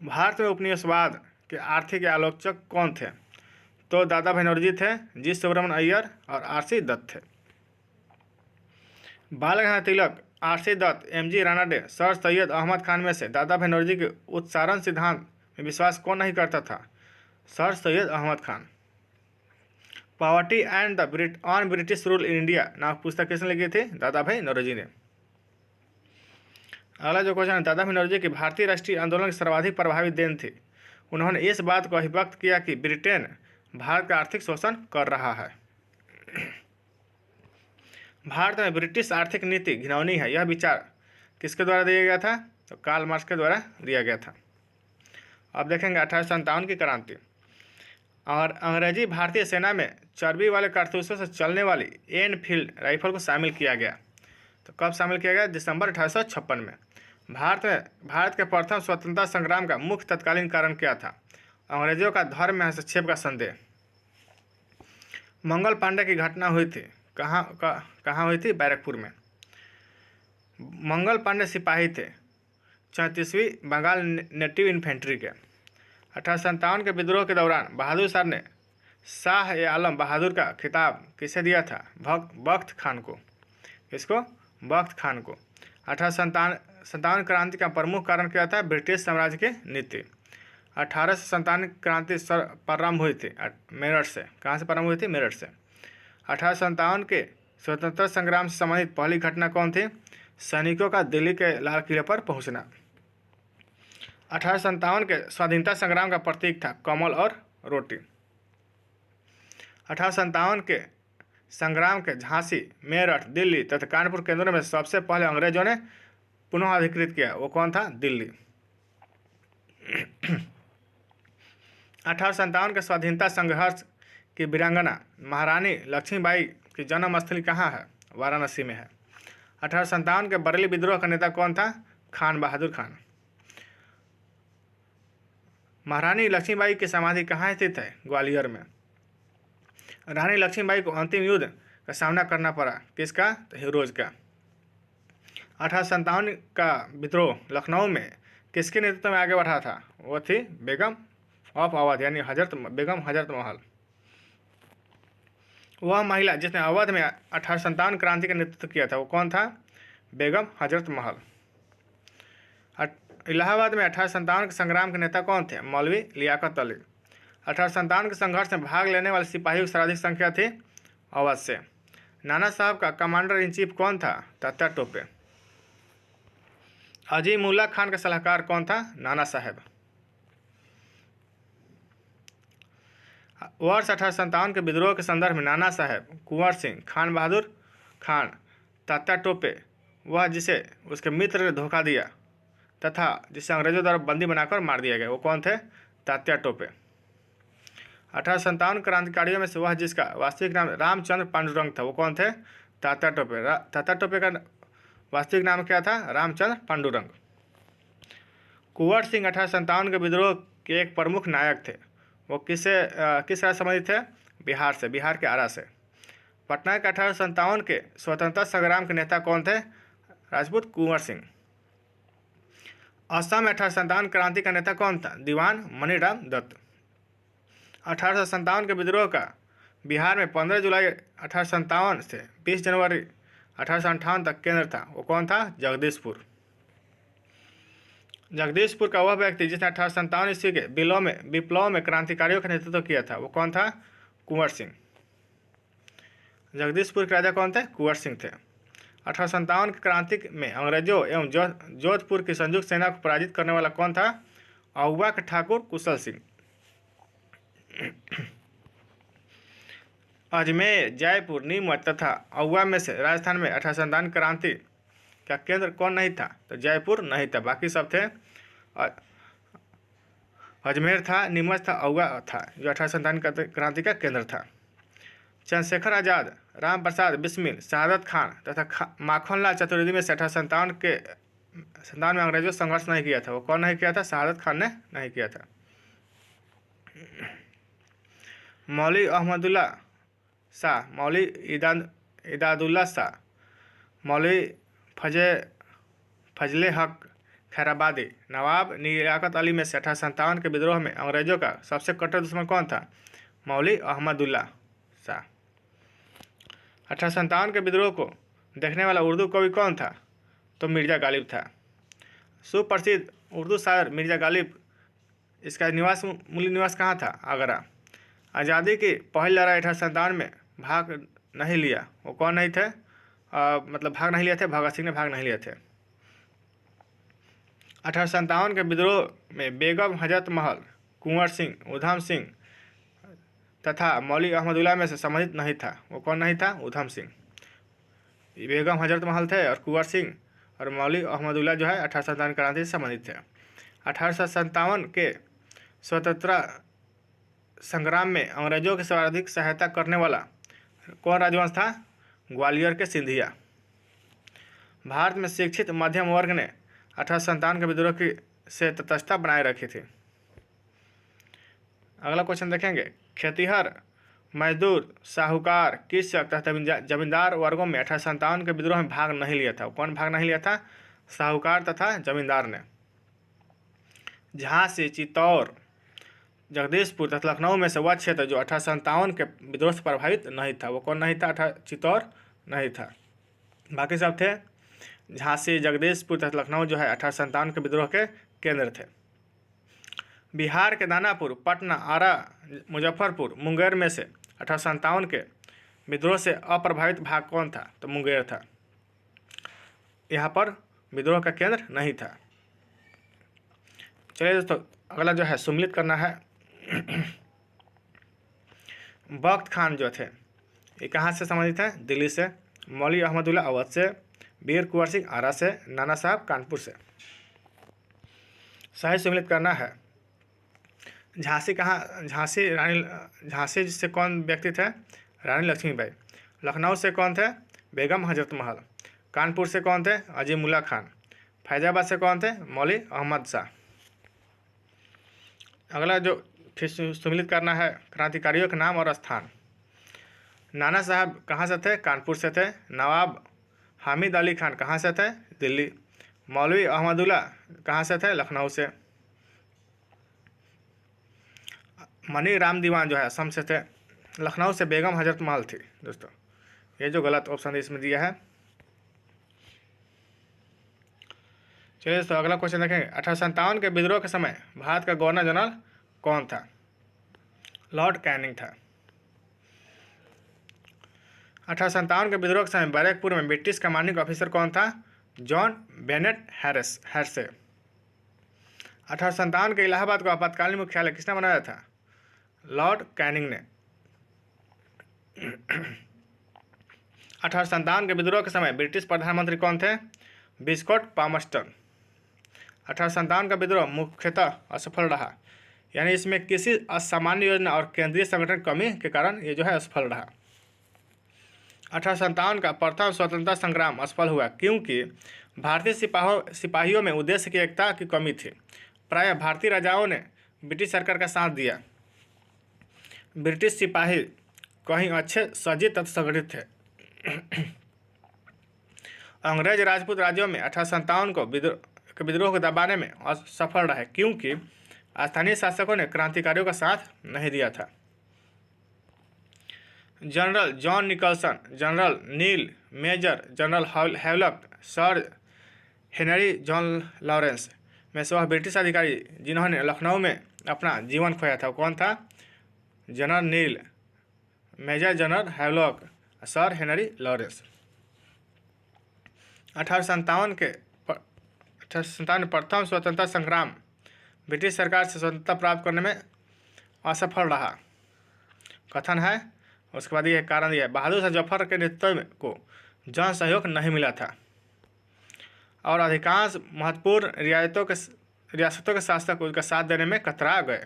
भारत में उपनिवेशवाद के आर्थिक आलोचक कौन थे? तो दादा भाई नौरोजी थे, जी सुब्रमण्यम अय्यर और आर.सी. दत्त थे। Bal Gangadhar Tilak, R C. Dutt, M G. Ranade, sir Syed Ahmad Khan में से दादा भाई नौरोजी के उत्सारण सिद्धांत में विश्वास कौन नहीं करता था? Sir Syed Ahmad Khan. Poverty and the on British rule in India नामक पुस्तक किसने लिखी थी? दादा भाई नौरोजी ने। अगला जो क्वेश्चन है, दादा भाई नौरोजी की भारतीय राष्ट्रीय आंदोलन की सर्वाधिक प्रभावी देन थी। उन्होंने इस बात को अभिव्यक्त किया कि ब्रिटेन भारत का आर्थिक शोषण कर रहा है। भारत में ब्रिटिश आर्थिक नीति घिनौनी है, यह विचार किसके द्वारा दिया गया था? तो कार्ल मार्क्स के द्वारा दिया गया था। अब देखेंगे 1857 की क्रांति। और अंग्रेजी भारतीय सेना में चर्बी वाले कारतूसों से चलने वाली एनफील्ड राइफल को शामिल किया गया। तो कब शामिल किया गया? दिसंबर 1856 में। भारत के प्रथम स्वतंत्रता संग्राम का मुख्य तत्कालीन कारण क्या था? अंग्रेजों का धर्म में हस्तक्षेप का संदेह। मंगल पांडे की घटना हुई थी, कहाँ हुई थी? बैरकपुर में। मंगल पांडे सिपाही थे 34वीं बंगाल नेटिव इन्फेंट्री के। 1857 के विद्रोह के दौरान बहादुर शाह ने शाह ए आलम बहादुर का खिताब किसे दिया था? बख्त खान को। किसको? बख्त खान को। 1857 क्रांति का प्रमुख कारण क्या था? ब्रिटिश साम्राज्य की नीति। 1857 क्रांति प्रारंभ हुई थी मेरठ से। कहाँ से प्रारंभ हुई थी? मेरठ से। 1857 के स्वतंत्रता संग्राम से संबंधित पहली घटना कौन थी? सैनिकों का दिल्ली के लाल किले पर पहुंचना। 1857 के स्वाधीनता संग्राम का प्रतीक था कमल और रोटी। 1857 के संग्राम के झांसी, मेरठ, दिल्ली तथा कानपुर केंद्रों में सबसे पहले अंग्रेजों ने पुनः अधिकृत किया, वो कौन था? दिल्ली। 1857 के स्वाधीनता संघर्ष की वीरांगना महारानी लक्ष्मीबाई की जन्मस्थली कहाँ है? वाराणसी में है। 1857 के बरेली विद्रोह का नेता कौन था? खान बहादुर खान। महारानी लक्ष्मीबाई की समाधि कहाँ स्थित है? ग्वालियर में। रानी लक्ष्मीबाई को अंतिम युद्ध का सामना करना पड़ा, किसका? तो हिरोज का। 1857 का विद्रोह लखनऊ में किसके नेतृत्व में आगे बढ़ा था? वो थी बेगम ऑफ अवध, यानी बेगम हजरत महल। वह महिला जिसने अवध में 1857 क्रांति का नेतृत्व किया था, वो कौन था? बेगम हजरत महल। इलाहाबाद में 1857 के संग्राम के नेता कौन थे? मौलवी लियाकत अली। 1857 के संघर्ष में भाग लेने वाले सिपाहियों की सर्वाधिक संख्या थी अवध से। नाना साहब का कमांडर इन चीफ कौन था? तात्या टोपे। अजीमुल्ला खान का सलाहकार कौन था? नाना साहब। वर्ष 1857 के विद्रोह के संदर्भ में नाना साहब, कुंवर सिंह, खान बहादुर खान, तात्या टोपे, वह जिसे उसके मित्र ने धोखा दिया तथा जिसे अंग्रेजों द्वारा बंदी बनाकर मार दिया गया, वो कौन थे? तात्या टोपे। 1857 क्रांतिकारियों में से वह जिसका वास्तविक नाम रामचंद्र पांडुरंग था, वो कौन थे? तात्या टोपे। तात्या टोपे का वास्तविक नाम क्या था? रामचंद्र पांडुरंग। कुंवर सिंह 1857 के विद्रोह के एक प्रमुख नायक थे। वो किस राज्य संबंधित थे? बिहार से, बिहार के आरा से। पटना के 1857 के स्वतंत्रता संग्राम के नेता कौन थे? राजपूत कुंवर सिंह। असम में 1857 क्रांति का नेता कौन था? दीवान मनीराम दत्त। 1857 के विद्रोह का बिहार में 15 जुलाई 1857 से 20 जनवरी 1858 तक केंद्र था, वो कौन था? जगदीशपुर। जगदीशपुर का वह व्यक्ति जिसने 1857 ईस्वी के विप्लव में क्रांतिकारियों का नेतृत्व किया था, वो कौन था? कुंवर सिंह। जगदीशपुर के राजा कौन थे? कुंवर सिंह थे। 1857 की क्रांति में अंग्रेजों एवं जोधपुर की संयुक्त सेना को पराजित करने वाला कौन था? अहुआ के ठाकुर कुशल सिंह। अजमेर, जयपुर, नीमच तथा अहुआ में से राजस्थान में 1857 क्रांति का केंद्र कौन नहीं था? तो जयपुर नहीं था, बाकी सब थे। अजमेर था, नीमच था, अहुआ था, जो 1857 क्रांति का केंद्र था। चंद्रशेखर आजाद, राम प्रसाद बिस्मिल, शहादत खान तथा माखनलाल चतुर्वेदी में से 1857 में अंग्रेजों से संघर्ष नहीं किया था, वो कौन नहीं किया था? शहादत खान ने नहीं किया था। मौलवी अहमदुल्ला शाह, मौलवी इदादुल्ला शाह, मौलवी फजले हक खैराबादी, नवाब लियाकत अली में से 1857 के विद्रोह में अंग्रेजों का सबसे कट्टर दुश्मन कौन था? मौलवी अहमदुल्ला शाह। 1857 के विद्रोह को देखने वाला उर्दू कवि कौन था? तो मिर्जा गालिब था। सुप्रसिद्ध उर्दू शायर मिर्जा गालिब, इसका मूल निवास कहाँ था? आगरा। आज़ादी की पहली लड़ाई 1857 में भाग नहीं लिया, वो कौन नहीं थे? भाग नहीं लिए थे, भगत सिंह ने भाग नहीं लिए थे। 1857 के विद्रोह में बेगम हजरत महल, कुंवर सिंह, उधम सिंह तथा मौलवी अहमदुल्ला में से संबंधित नहीं था, वो कौन नहीं था? उधम सिंह। बेगम हजरत महल थे और कुंवर सिंह और मौलवी अहमदुल्ला जो है 1857 क्रांति से संबंधित थे। 1857 के स्वतंत्रता संग्राम में अंग्रेजों की सर्वाधिक सहायता करने वाला कौन राजवंश था? ग्वालियर के सिंधिया। भारत में शिक्षित मध्यम वर्ग ने 1857 के विद्रोह की से तटस्थता बनाए रखी थी। अगला क्वेश्चन देखेंगे। खेतिहर, मजदूर, साहूकार, कृषक तथा जमींदार वर्गों में 1857 के विद्रोह में भाग नहीं लिया था, कौन भाग नहीं लिया था? साहूकार तथा जमींदार ने। झांसी, चित्तौड़, जगदीशपुर तथा लखनऊ में से वह क्षेत्र जो 1857 के विद्रोह से प्रभावित नहीं था, वो कौन नहीं था? चित्तौड़ नहीं था, बाकी सब थे। झांसी, जगदीशपुर तथा लखनऊ जो है 1857 के विद्रोह के केंद्र थे। बिहार के दानापुर, पटना, आरा, मुजफ्फरपुर, मुंगेर में से 1857 के विद्रोह से अप्रभावित भाग कौन था? तो मुंगेर था। यहाँ पर विद्रोह का केंद्र नहीं था। चलिए दोस्तों, अगला जो है सुमिलित करना है। बख्त खान जो थे, ये कहाँ से संबंधित है? दिल्ली से। मौलवी अहमदुल्ला अवध से। वीर कुंवर सिंह आरा से। नाना साहब कानपुर से। सही सम्मिलित करना है। झांसी से कौन व्यक्ति थे? रानी लक्ष्मीबाई। लखनऊ से कौन थे? बेगम हजरत महल। कानपुर से कौन थे? अजीमुल्ला खान। फैजाबाद से कौन थे? मौलवी अहमद शाह। अगला जो फिर सम्मिलित करना है, क्रांतिकारियों के नाम और स्थान। नाना साहब कहाँ से थे? कानपुर से थे। नवाब हामिद अली खान कहाँ से थे? दिल्ली। मौलवी अहमदुल्ला कहाँ से थे? लखनऊ से। मनी राम दीवान जो है असम से थे। लखनऊ से बेगम हजरत महल थी। दोस्तों ये जो गलत ऑप्शन इसमें दिया है। चलिए दोस्तों अगला क्वेश्चन देखेंगे। 1857 के विद्रोह के समय भारत का गवर्नर जनरल कौन था? लॉर्ड कैनिंग था। 1857 के विद्रोह के समय बैरकपुर में ब्रिटिश कमांडिंग ऑफिसर कौन था? John Bennett hearsay. 1857 के इलाहाबाद को आपातकालीन मुख्यालय किसने बनाया था? लॉर्ड कैनिंग ने। 1857 के विद्रोह के समय ब्रिटिश प्रधानमंत्री कौन थे? Wiskott Palmerston. 1857 का विद्रोह मुख्यतः असफल रहा, यानी इसमें किसी असामान्य योजना और केंद्रीय संगठन की कमी के कारण ये जो है असफल रहा। 1857 का प्रथम स्वतंत्रता संग्राम असफल हुआ क्योंकि भारतीय सिपाहियों में उद्देश्य की एकता की कमी थी। प्रायः भारतीय राजाओं ने ब्रिटिश सरकार का साथ दिया। ब्रिटिश सिपाही कहीं अच्छे सज्जित तथा संगठित थे। अंग्रेज राजपूत राज्यों में 1857 को विद्रोह को दबाने में असफल रहे क्योंकि स्थानीय शासकों ने क्रांतिकारियों का साथ नहीं दिया था। General John Nicholson, general Neill, major general Havelock, sir Henry John Lawrence में से वह ब्रिटिश अधिकारी जिन्होंने लखनऊ में अपना जीवन खोया था कौन था? General Neill, major general Havelock, sir Henry Lawrence. 1857 में प्रथम स्वतंत्रता संग्राम ब्रिटिश सरकार से स्वतंत्रता प्राप्त करने में असफल रहा, कथन है। उसके बाद ये कारण यह बहादुर शाह जफर के नेतृत्व को जन सहयोग नहीं मिला था और अधिकांश महत्वपूर्ण रियासतों के शासक उसका साथ देने में कतरा गए।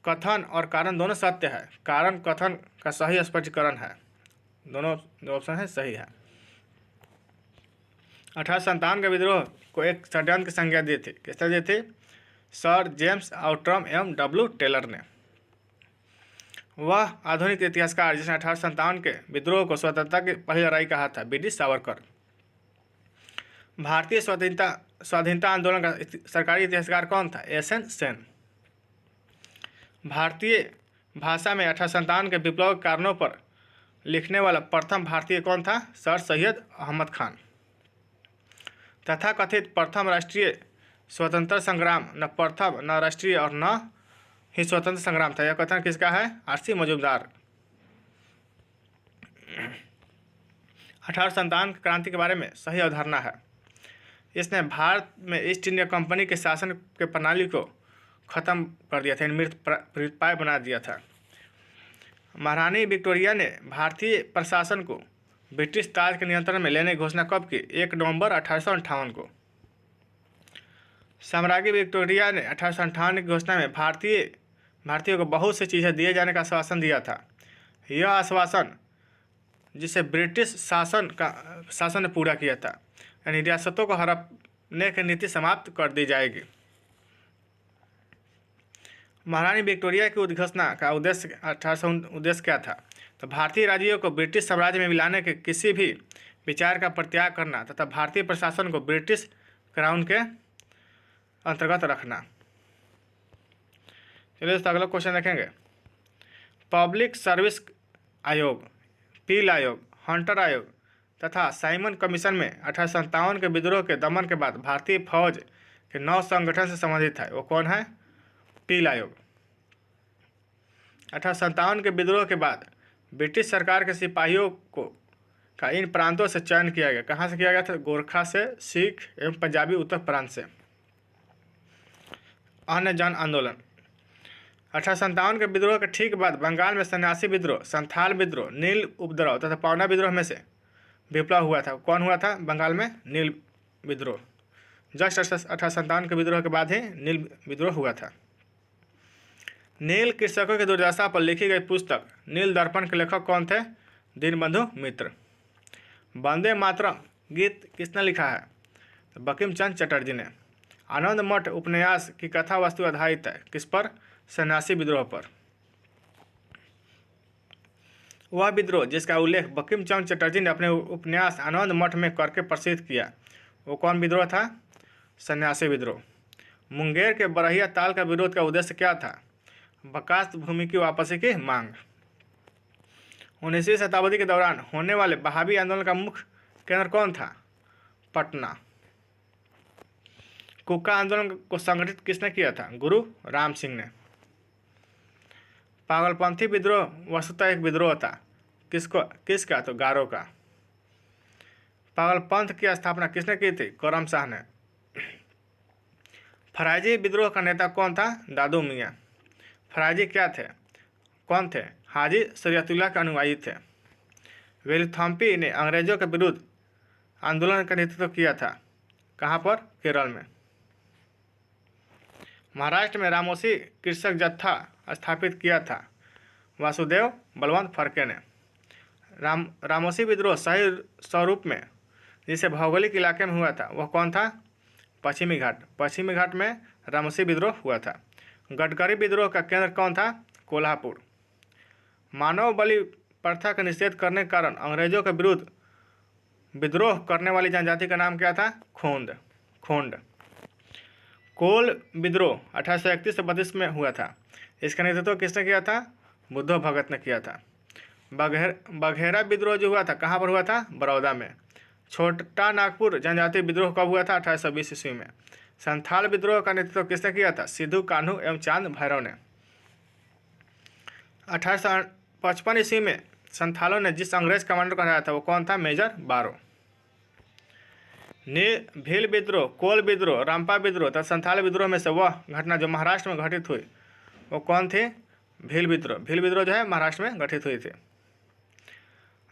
कथन और कारण दोनों सत्य है। कारण कथन का सही स्पष्टीकरण है। दोनों जो ऑप्शन है सही है। 1857 के विद्रोह को एक षड्यंत्र की संज्ञा दी थी। किसने दी थी? सर जेम्स आउट्रम एवं डब्ल्यू टेलर ने। वह आधुनिक इतिहासकार जिसने 1857 के विद्रोह को स्वतंत्रता की पहली लड़ाई कहा था, बीडी सावरकर। भारतीय स्वाधीनता आंदोलन का सरकारी इतिहासकार कौन था? एस.एन. सेन। भारतीय भाषा में 1857 के विप्लव के कारणों पर लिखने वाला प्रथम भारतीय कौन था? सर सैयद अहमद खान। तथाकथित प्रथम राष्ट्रीय स्वतंत्रता संग्राम न प्रथम, न राष्ट्रीय और न ही स्वतंत्र संग्राम था। यह कथन किसका है? आर.सी. मजूमदार। 1857 क्रांति के बारे में सही अवधारणा है। इसने भारत में ईस्ट इंडिया कंपनी के शासन के प्रणाली को खत्म कर दिया था, मृतप्राय बना दिया था। महारानी विक्टोरिया ने भारतीय प्रशासन को ब्रिटिश ताज के नियंत्रण में लेने की घोषणा कब की? 1 नवंबर 1858 को। साम्राज्ञी विक्टोरिया ने 1858 की घोषणा में भारतीयों को बहुत सी चीज़ें दिए जाने का आश्वासन दिया था। यह आश्वासन जिसे ब्रिटिश शासन ने पूरा किया था, यानी रियासतों को हड़पने की नीति समाप्त कर दी जाएगी। महारानी विक्टोरिया की उद्घोषणा का उद्देश्य क्या था? तो भारतीय राज्यों को ब्रिटिश साम्राज्य में मिलाने के किसी भी विचार का परित्याग करना तथा भारतीय प्रशासन को ब्रिटिश क्राउन के अंतर्गत रखना। चलिए दोस्तों अगला क्वेश्चन देखेंगे। पब्लिक सर्विस आयोग, पील आयोग, हंटर आयोग तथा साइमन कमीशन में 1857 के विद्रोह के दमन के बाद भारतीय फौज के 9 संगठन से संबंधित है। वो कौन है? पील आयोग। 1857 के विद्रोह के बाद ब्रिटिश सरकार के सिपाहियों का इन प्रांतों से चयन किया गया। कहाँ से किया गया था? गोरखा से, सिख एवं पंजाबी उत्तर प्रांत से। अन्य जन आंदोलन 1857 के विद्रोह के ठीक बाद बंगाल में सन्यासी विद्रोह, संथाल विद्रोह, नील उपद्रव तथा पावना विद्रोह में से विप्लव हुआ था। कौन हुआ था बंगाल में? नील विद्रोह। जस्ट 1857 के विद्रोह के बाद ही नील विद्रोह हुआ था। नील कृषकों की दुर्दशा पर लिखी गई पुस्तक नील दर्पण के लेखक कौन थे? दीनबंधु मित्र। वंदे मातरम गीत किसने लिखा है? बंकिम चंद्र चटर्जी ने। आनंद मठ उपन्यास की कथा वस्तु आधारित है किस पर? सन्यासी विद्रोह पर। वह विद्रोह जिसका उल्लेख बंकिम चंद्र चटर्जी ने अपने उपन्यास आनंद मठ में करके प्रसिद्ध किया, वो कौन विद्रोह था? सन्यासी विद्रोह। मुंगेर के बरहिया ताल का विरोध का उद्देश्य क्या था? बकास्त भूमि की वापसी की मांग। 19वीं शताब्दी के दौरान होने वाले बहावी आंदोलन का मुख्य केंद्र कौन था? पटना। कुक्का आंदोलन को संगठित किसने किया था? गुरु राम सिंह ने। पागलपंथी विद्रोह वस्तुतः एक विद्रोह था किसका? तो गारो का। पागलपंथ की स्थापना किसने की थी? करम शाह ने। फराजी विद्रोह का नेता कौन था? दादू मियाँ। फराजी क्या थे? कौन थे? हाजी शरीयतुल्लाह के अनुयायी थे। वेलुथम्पी ने अंग्रेजों के विरुद्ध आंदोलन का नेतृत्व किया था। कहाँ पर? केरल में। महाराष्ट्र में रामोसी कृषक जत्था स्थापित किया था वासुदेव बलवंत फड़के ने। रामोसी विद्रोह सही स्वरूप में जिसे भौगोलिक इलाके में हुआ था वह कौन था? पश्चिमी घाट। पश्चिमी घाट में रामोसी विद्रोह हुआ था। गडकरी विद्रोह का केंद्र कौन था? कोल्हापुर। मानव बलि प्रथा का निषेध करने के कारण अंग्रेजों के विरुद्ध विद्रोह करने वाली जनजाति का नाम क्या था? खोंड। कोल विद्रोह 1831 से 32 में हुआ था। इसका नेतृत्व किसने किया था? बुद्धो भगत ने किया था। बघेरा विद्रोह जो हुआ था कहाँ पर हुआ था? बड़ौदा में। छोटा नागपुर जनजाति विद्रोह कब हुआ था? 1820 ईस्वी में। संथाल विद्रोह का नेतृत्व किसने किया था? सिद्धू कान्हू एवं चांद भैरव ने। 1855 ईस्वी में संथालों ने जिस अंग्रेज कमांडर को हराया था वो कौन था? मेजर बारो। भील विद्रोह, कोल विद्रोह, रामपा विद्रोह तथा संथाल विद्रोह में से वह घटना जो महाराष्ट्र में घटित हुई वो कौन थी? भील विद्रोह। भील विद्रोह जो है महाराष्ट्र में घटित हुई थी।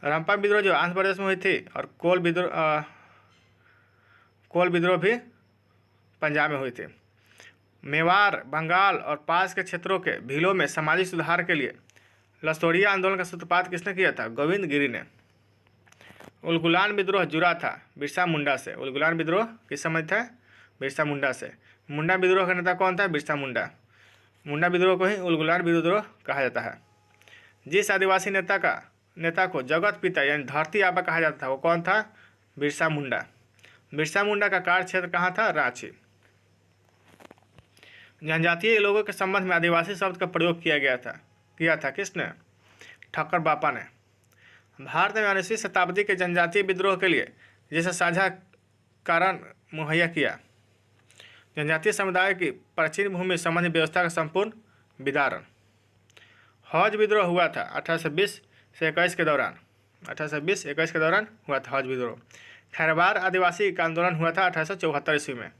रामपा विद्रोह जो आंध्र प्रदेश में हुई थी और कोल विद्रोह भी पंजाब में हुई थी। मेवाड़, बंगाल और पास के क्षेत्रों के भीलों में सामाजिक सुधार के लिए लस्तोड़िया आंदोलन का सूत्रपात किसने किया था? गोविंद गिरी ने। उलगुलान विद्रोह जुड़ा था बिरसा मुंडा से। उलगुलान विद्रोह किस समय था? बिरसा मुंडा से। मुंडा विद्रोह का नेता कौन था? बिरसा मुंडा। मुंडा विद्रोह को ही उलगुलान विद्रोह कहा जाता है। जिस आदिवासी नेता को जगत पिता यानी धरती आबा कहा जाता था वो कौन था? बिरसा मुंडा। बिरसा मुंडा का कार्य क्षेत्र कहाँ था? रांची। जनजातीय लोगों के संबंध में आदिवासी शब्द का प्रयोग किया था किसने? ठक्कर बापा ने। भारत में 19वीं शताब्दी के जनजातीय विद्रोह के लिए जैसे साझा कारण मुहैया किया। जनजातीय समुदाय की प्राचीन भूमि संबंधी व्यवस्था का संपूर्ण विदारण। हौज विद्रोह हुआ था 1820 से 21 के दौरान। 1820-21 के दौरान हुआ था हौज विद्रोह। खैरवार आदिवासी का आंदोलन हुआ था 1874 ईस्वी में।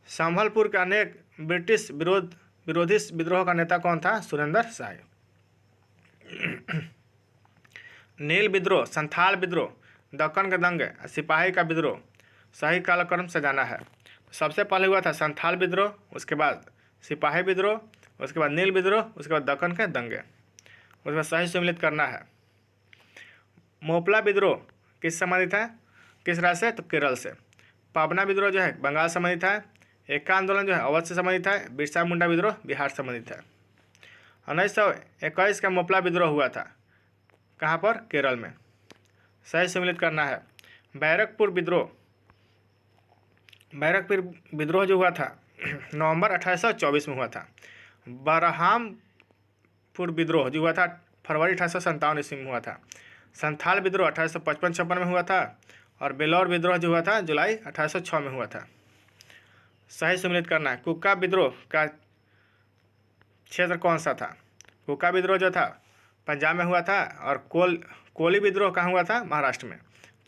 संभलपुर के अनेक ब्रिटिश विरोधी विद्रोह का नेता कौन था? सुरेंद्र शाह। नील विद्रोह, संथाल विद्रोह, दक्कन के दंगे, सिपाही का विद्रोह सही कालक्रम से जाना है। सबसे पहले हुआ था संथाल विद्रोह, उसके बाद सिपाही विद्रोह, उसके बाद नील विद्रोह, उसके बाद दक्कन के दंगे। उसमें सही सम्मिलित करना है। मोपला विद्रोह किस संबंधित है? किस राज्य से? तो केरल से। पाबना विद्रोह जो है बंगाल संबंधित है। एका आंदोलन जो है अवध से संबंधित है। बिरसा मुंडा विद्रोह बिहार संबंधित है। 1921 का मोपला विद्रोह हुआ था कहाँ पर? केरल में। सही सम्मिलित करना है। बैरकपुर विद्रोह जो हुआ था नवंबर 1824 में हुआ था। बरहामपुर विद्रोह जो हुआ था फरवरी 1857 ईस्वी में हुआ था। संथाल विद्रोह 1855-56 में हुआ था और बेलौर विद्रोह जो हुआ था जुलाई 1806 में हुआ था। सही सम्मिलित करना है। कुक्का विद्रोह का क्षेत्र कौन सा था? कुक्का विद्रोह जो था पंजाब में हुआ था और कोली विद्रोह कहाँ हुआ था? महाराष्ट्र में।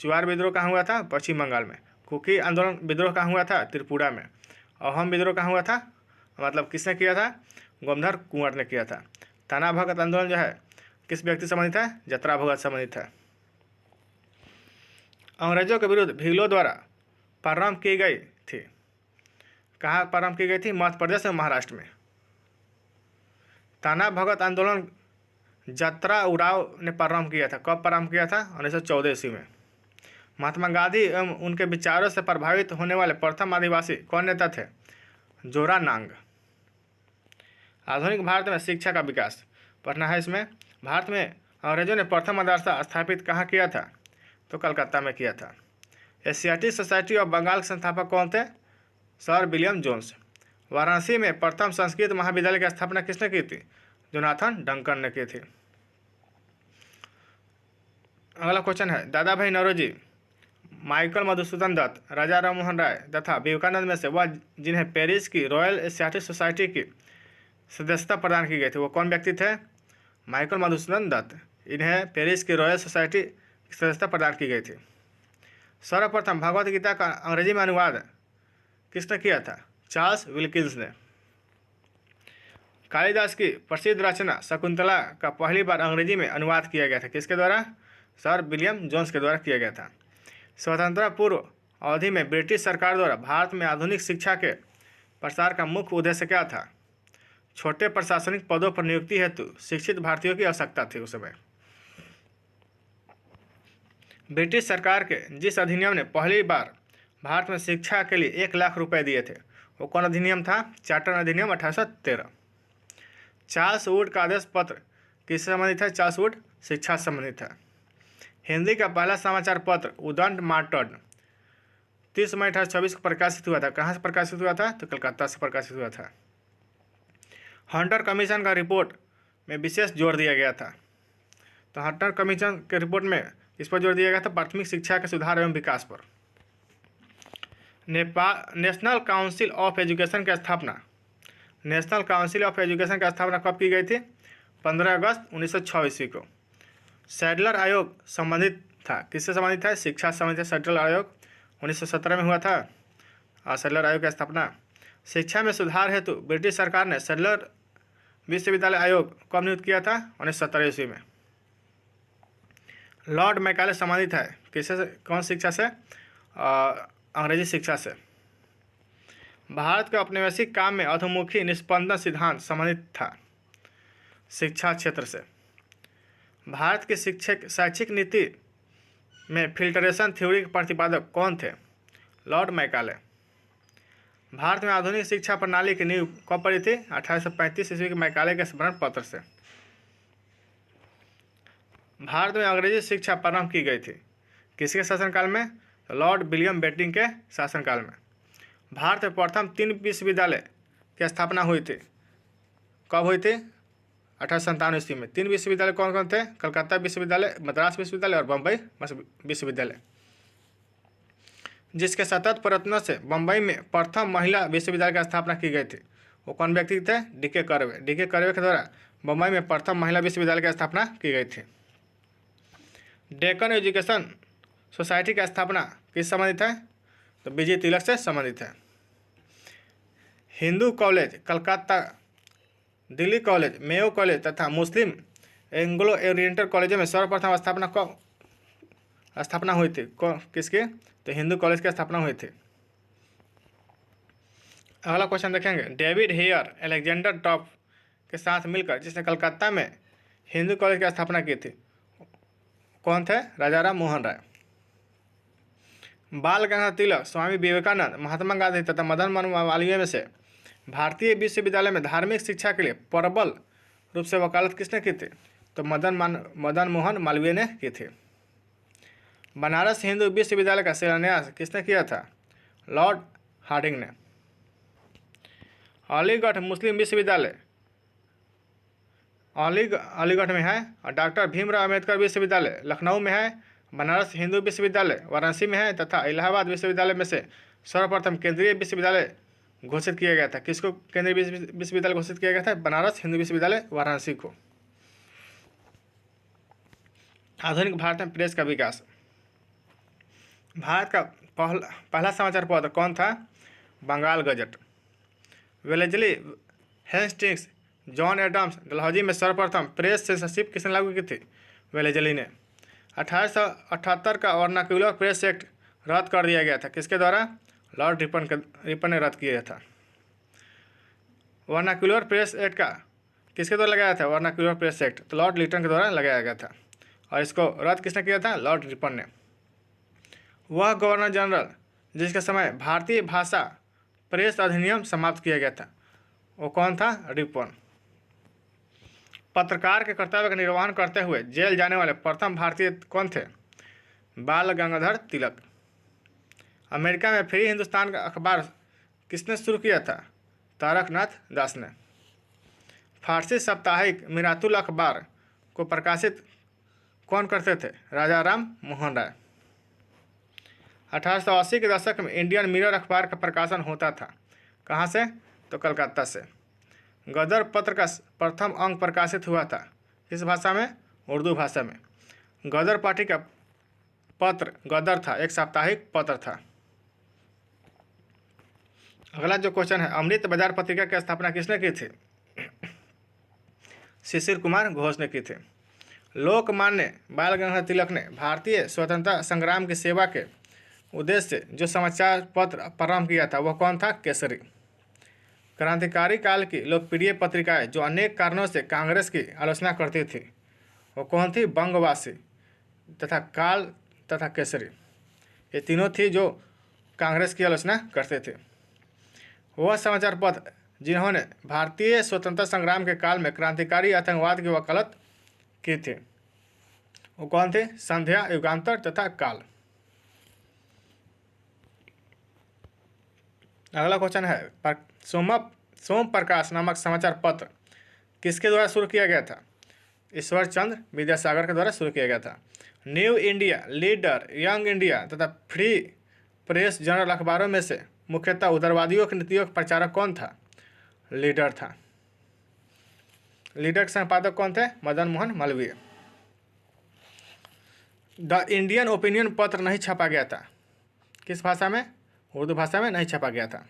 चुआर विद्रोह कहाँ हुआ था? पश्चिम बंगाल में। कुकी आंदोलन विद्रोह कहाँ हुआ था? त्रिपुरा में। अहोम विद्रोह कहाँ हुआ था? मतलब किसने किया था? गोमधर कुंवर ने किया था। ताना भगत आंदोलन जो है किस व्यक्ति संबंधित है? जतरा भगत संबंधित है। अंग्रेजों के विरुद्ध भीलों द्वारा प्रारंभ की गई थी। कहाँ प्रारंभ की गई थी? मध्य प्रदेश और महाराष्ट्र में। ताना भगत आंदोलन जतरा उराव ने प्रारंभ किया था। कब प्रारंभ किया था? 1914 ईस्वी में। महात्मा गांधी एवं उनके विचारों से प्रभावित होने वाले प्रथम आदिवासी कौन नेता थे? जोरानांग। आधुनिक भारत में शिक्षा का विकास पढ़ना है इसमें। भारत में अंग्रेजों ने प्रथम मदरसा स्थापित कहाँ किया था? तो कलकत्ता में किया था। एशियाटिक सोसाइटी ऑफ बंगाल के संस्थापक कौन थे? Sir William Jones. वाराणसी में प्रथम संस्कृत महाविद्यालय की स्थापना किसने की थी? जोनाथन डंकन ने की थी। अगला क्वेश्चन है, दादा भाई नौरोजी, माइकल मधुसूदन दत्त, राजा राममोहन राय तथा विवेकानंद में से वह जिन्हें पेरिस की रॉयल एशियाटिक सोसाइटी की सदस्यता प्रदान की गई थी, वो कौन व्यक्ति थे? माइकल मधुसूदन दत्त। इन्हें पेरिस की रॉयल सोसाइटी की सदस्यता प्रदान की गई थी। सर्वप्रथम भगवत गीता का अंग्रेजी में अनुवाद किसने किया था? चार्ल्स विल्किंस ने। कालिदास की प्रसिद्ध रचना शकुंतला का पहली बार अंग्रेजी में अनुवाद किया गया था। किसके द्वारा? सर विलियम जोन्स के द्वारा किया गया था। स्वतंत्रता पूर्व अवधि में ब्रिटिश सरकार द्वारा भारत में आधुनिक शिक्षा के प्रसार का मुख्य उद्देश्य क्या था? छोटे प्रशासनिक पदों पर नियुक्ति हेतु शिक्षित भारतीयों की आवश्यकता थी उस समय। ब्रिटिश सरकार के जिस अधिनियम ने पहली बार भारत में शिक्षा के लिए 1 लाख रुपए दिए थे, वो कौन अधिनियम था? चार्टर अधिनियम 1813। चार्ल्स वुड का आदेश पत्र किससे संबंधित है? चार्ल्स वुड शिक्षा से संबंधित है। हिंदी का पहला समाचार पत्र उदंड मार्टर्ड 30 मई 1826 को प्रकाशित हुआ था। कहाँ से प्रकाशित हुआ था? तो कलकत्ता से प्रकाशित हुआ था। हंटर कमीशन का रिपोर्ट में विशेष जोर दिया गया था। तो हंटर कमीशन के रिपोर्ट में इस पर जोर दिया गया था प्राथमिक शिक्षा के सुधार एवं विकास पर। नेशनल काउंसिल ऑफ एजुकेशन की स्थापना नेशनल काउंसिल ऑफ एजुकेशन की स्थापना कब की गई थी? 15 अगस्त 1906 ईस्वी को। सैडलर आयोग संबंधित था। किससे संबंधित है? शिक्षा से संबंधित। सैडलर आयोग 1917 में हुआ था। सैडलर आयोग की स्थापना। शिक्षा में सुधार हेतु ब्रिटिश सरकार ने सैडलर विश्वविद्यालय आयोग कब नियुक्त किया था? 1917 ईस्वी में। लॉर्ड मैकाले संबंधित है किससे? कौन शिक्षा से? अंग्रेजी शिक्षा से। भारत के औपनिवेशिक काम में अधोमुखी निष्पंदन सिद्धांत संबंधित था शिक्षा क्षेत्र से। भारत की शैक्षिक नीति में फिल्टरेशन थ्योरी के प्रतिपादक कौन थे? Lord Macaulay. भारत में आधुनिक शिक्षा प्रणाली की नींव कब पड़ी थी? 1835 ईस्वी के मैकाले के स्मरण पत्र से। भारत में अंग्रेजी शिक्षा प्रारंभ की गई थी। किसके शासनकाल में? लॉर्ड विलियम बेंटिंक के शासनकाल में। भारत में प्रथम 3 विश्वविद्यालय की स्थापना हुई थी। कब हुई थी? 1857 ईस्वी में। 3 विश्वविद्यालय कौन कौन थे? कलकत्ता विश्वविद्यालय, मद्रास विश्वविद्यालय और बम्बई विश्वविद्यालय। जिसके सतत प्रयत्नों से बम्बई में प्रथम महिला विश्वविद्यालय की स्थापना की गई थी, वो कौन व्यक्ति थे? डी.के. कर्वे। डी.के. कर्वे के द्वारा बम्बई में प्रथम महिला विश्वविद्यालय की स्थापना की गई थी। डेक्कन एजुकेशन सोसाइटी की स्थापना किस संबंधित है? तो विजय तिलक से संबंधित है। Hindu college Calcutta, Delhi college, Mayo college तथा मुस्लिम एंग्लो ओरिएंटल कॉलेजों में सर्वप्रथम स्थापना हुई थी। किसकी? तो हिंदू कॉलेज की स्थापना हुई थी। अगला क्वेश्चन देखेंगे, डेविड हेयर अलेक्जेंडर टॉप के साथ मिलकर जिसने कलकत्ता में हिंदू कॉलेज की स्थापना की थी, कौन थे? राजा राम मोहन राय। बाल गंगाधर तिलक, स्वामी विवेकानंद, महात्मा गांधी तथा मदन मोहन मालवीय में से भारतीय विश्वविद्यालय में धार्मिक शिक्षा के लिए प्रबल रूप से वकालत किसने की थी? तो मदन मोहन मालवीय ने की थी। बनारस हिंदू विश्वविद्यालय का शिलान्यास किसने किया था? लॉर्ड हार्डिंग ने। अलीगढ़ मुस्लिम विश्वविद्यालय अलीगढ़ में है, और डॉक्टर भीमराव अम्बेडकर विश्वविद्यालय लखनऊ में है। बनारस हिंदू विश्वविद्यालय वाराणसी में है तथा इलाहाबाद विश्वविद्यालय में से सर्वप्रथम केंद्रीय विश्वविद्यालय घोषित किया गया था। किसको केंद्रीय विश्वविद्यालय घोषित किया गया था? बनारस हिंदू विश्वविद्यालय वाराणसी को। आधुनिक भारत में प्रेस का विकास। भारत का पहला समाचार पत्र कौन था? Bengal gazette. Wellesley Hastings John Adams Dalhousie में सर्वप्रथम प्रेस सेंसरशिप किसने लागू की थी? वेलेजली ने। 1878 का वर्नाक्यूलर प्रेस एक्ट रद्द कर दिया गया था, किसके द्वारा? लॉर्ड रिपन ने रद्द किया था। वर्नाक्यूलर प्रेस एक्ट का किसके द्वारा लगाया था? वर्नाक्यूलर प्रेस एक्ट तो लॉर्ड लिटन के द्वारा लगाया गया था, और इसको रद्द किसने किया था? लॉर्ड रिपन ने। वह गवर्नर जनरल जिसके समय भारतीय भाषा प्रेस अधिनियम समाप्त किया गया था, वो कौन था? रिपन। पत्रकार के कर्तव्य का निर्वहन करते हुए जेल जाने वाले प्रथम भारतीय कौन थे? बाल गंगाधर तिलक। अमेरिका में फ्री हिंदुस्तान का अखबार किसने शुरू किया था? तारकनाथ दास ने। फारसी साप्ताहिक मिरातुल अखबार को प्रकाशित कौन करते थे? राजा राम मोहन राय। 1880 के दशक में इंडियन मिरर अखबार का प्रकाशन होता था, कहाँ से? तो कलकत्ता से। गदर पत्र का प्रथम अंक प्रकाशित हुआ था, किस भाषा में? उर्दू भाषा में। गदर पार्टी का पत्र गदर था, एक साप्ताहिक पत्र था। अगला जो क्वेश्चन है, अमृत बाजार पत्रिका की स्थापना किसने की थी? शिशिर कुमार घोष ने की थी। लोकमान्य बाल गंगाधर तिलक ने भारतीय स्वतंत्रता संग्राम की सेवा के उद्देश्य से जो समाचार पत्र प्रारंभ किया था, वह कौन था? केसरी। क्रांतिकारी काल की लोकप्रिय पत्रिकाएं जो अनेक कारणों से कांग्रेस की आलोचना करती थी, वो कौन थी? बंगवासी तथा काल तथा केसरी, ये तीनों थी जो कांग्रेस की आलोचना करते थे। वह समाचार पत्र जिन्होंने भारतीय स्वतंत्रता संग्राम के काल में क्रांतिकारी आतंकवाद की वकालत की थी, वो कौन थे? संध्या, युगांतर तथा काल। अगला क्वेश्चन है, सोम प्रकाश नामक समाचार पत्र किसके द्वारा शुरू किया गया था? ईश्वर चंद्र विद्यासागर के द्वारा शुरू किया गया था। New India, leader, young India तथा फ्री प्रेस जर्नल अखबारों में से मुख्यतः उदारवादियों की नीतियों का प्रचारक कौन था? लीडर था। लीडर के संपादक कौन थे? Madan Mohan Malviya. The Indian opinion पत्र नहीं छपा गया था, किस भाषा में? उर्दू भाषा में नहीं छपा गया था।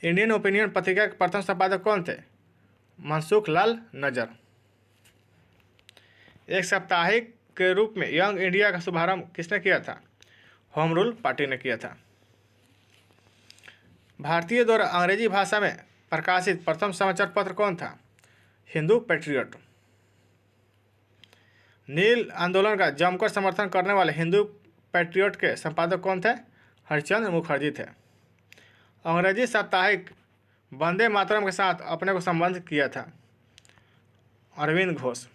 इंडियन ओपिनियन पत्रिका के प्रथम संपादक कौन थे? मनसुख लाल नजर। एक साप्ताहिक के रूप में यंग इंडिया का शुभारंभ किसने किया था? होम रूल पार्टी ने किया था। भारतीय द्वारा अंग्रेजी भाषा में प्रकाशित प्रथम समाचार पत्र कौन था? हिंदू पैट्रियट। नील आंदोलन का जमकर समर्थन करने वाले हिंदू पैट्रियट के संपादक कौन थे? हरिश्चंद्र मुखर्जी थे। अंग्रेजी साप्ताहिक वंदे मातरम के साथ अपने को संबंध किया था, अरविंद घोष।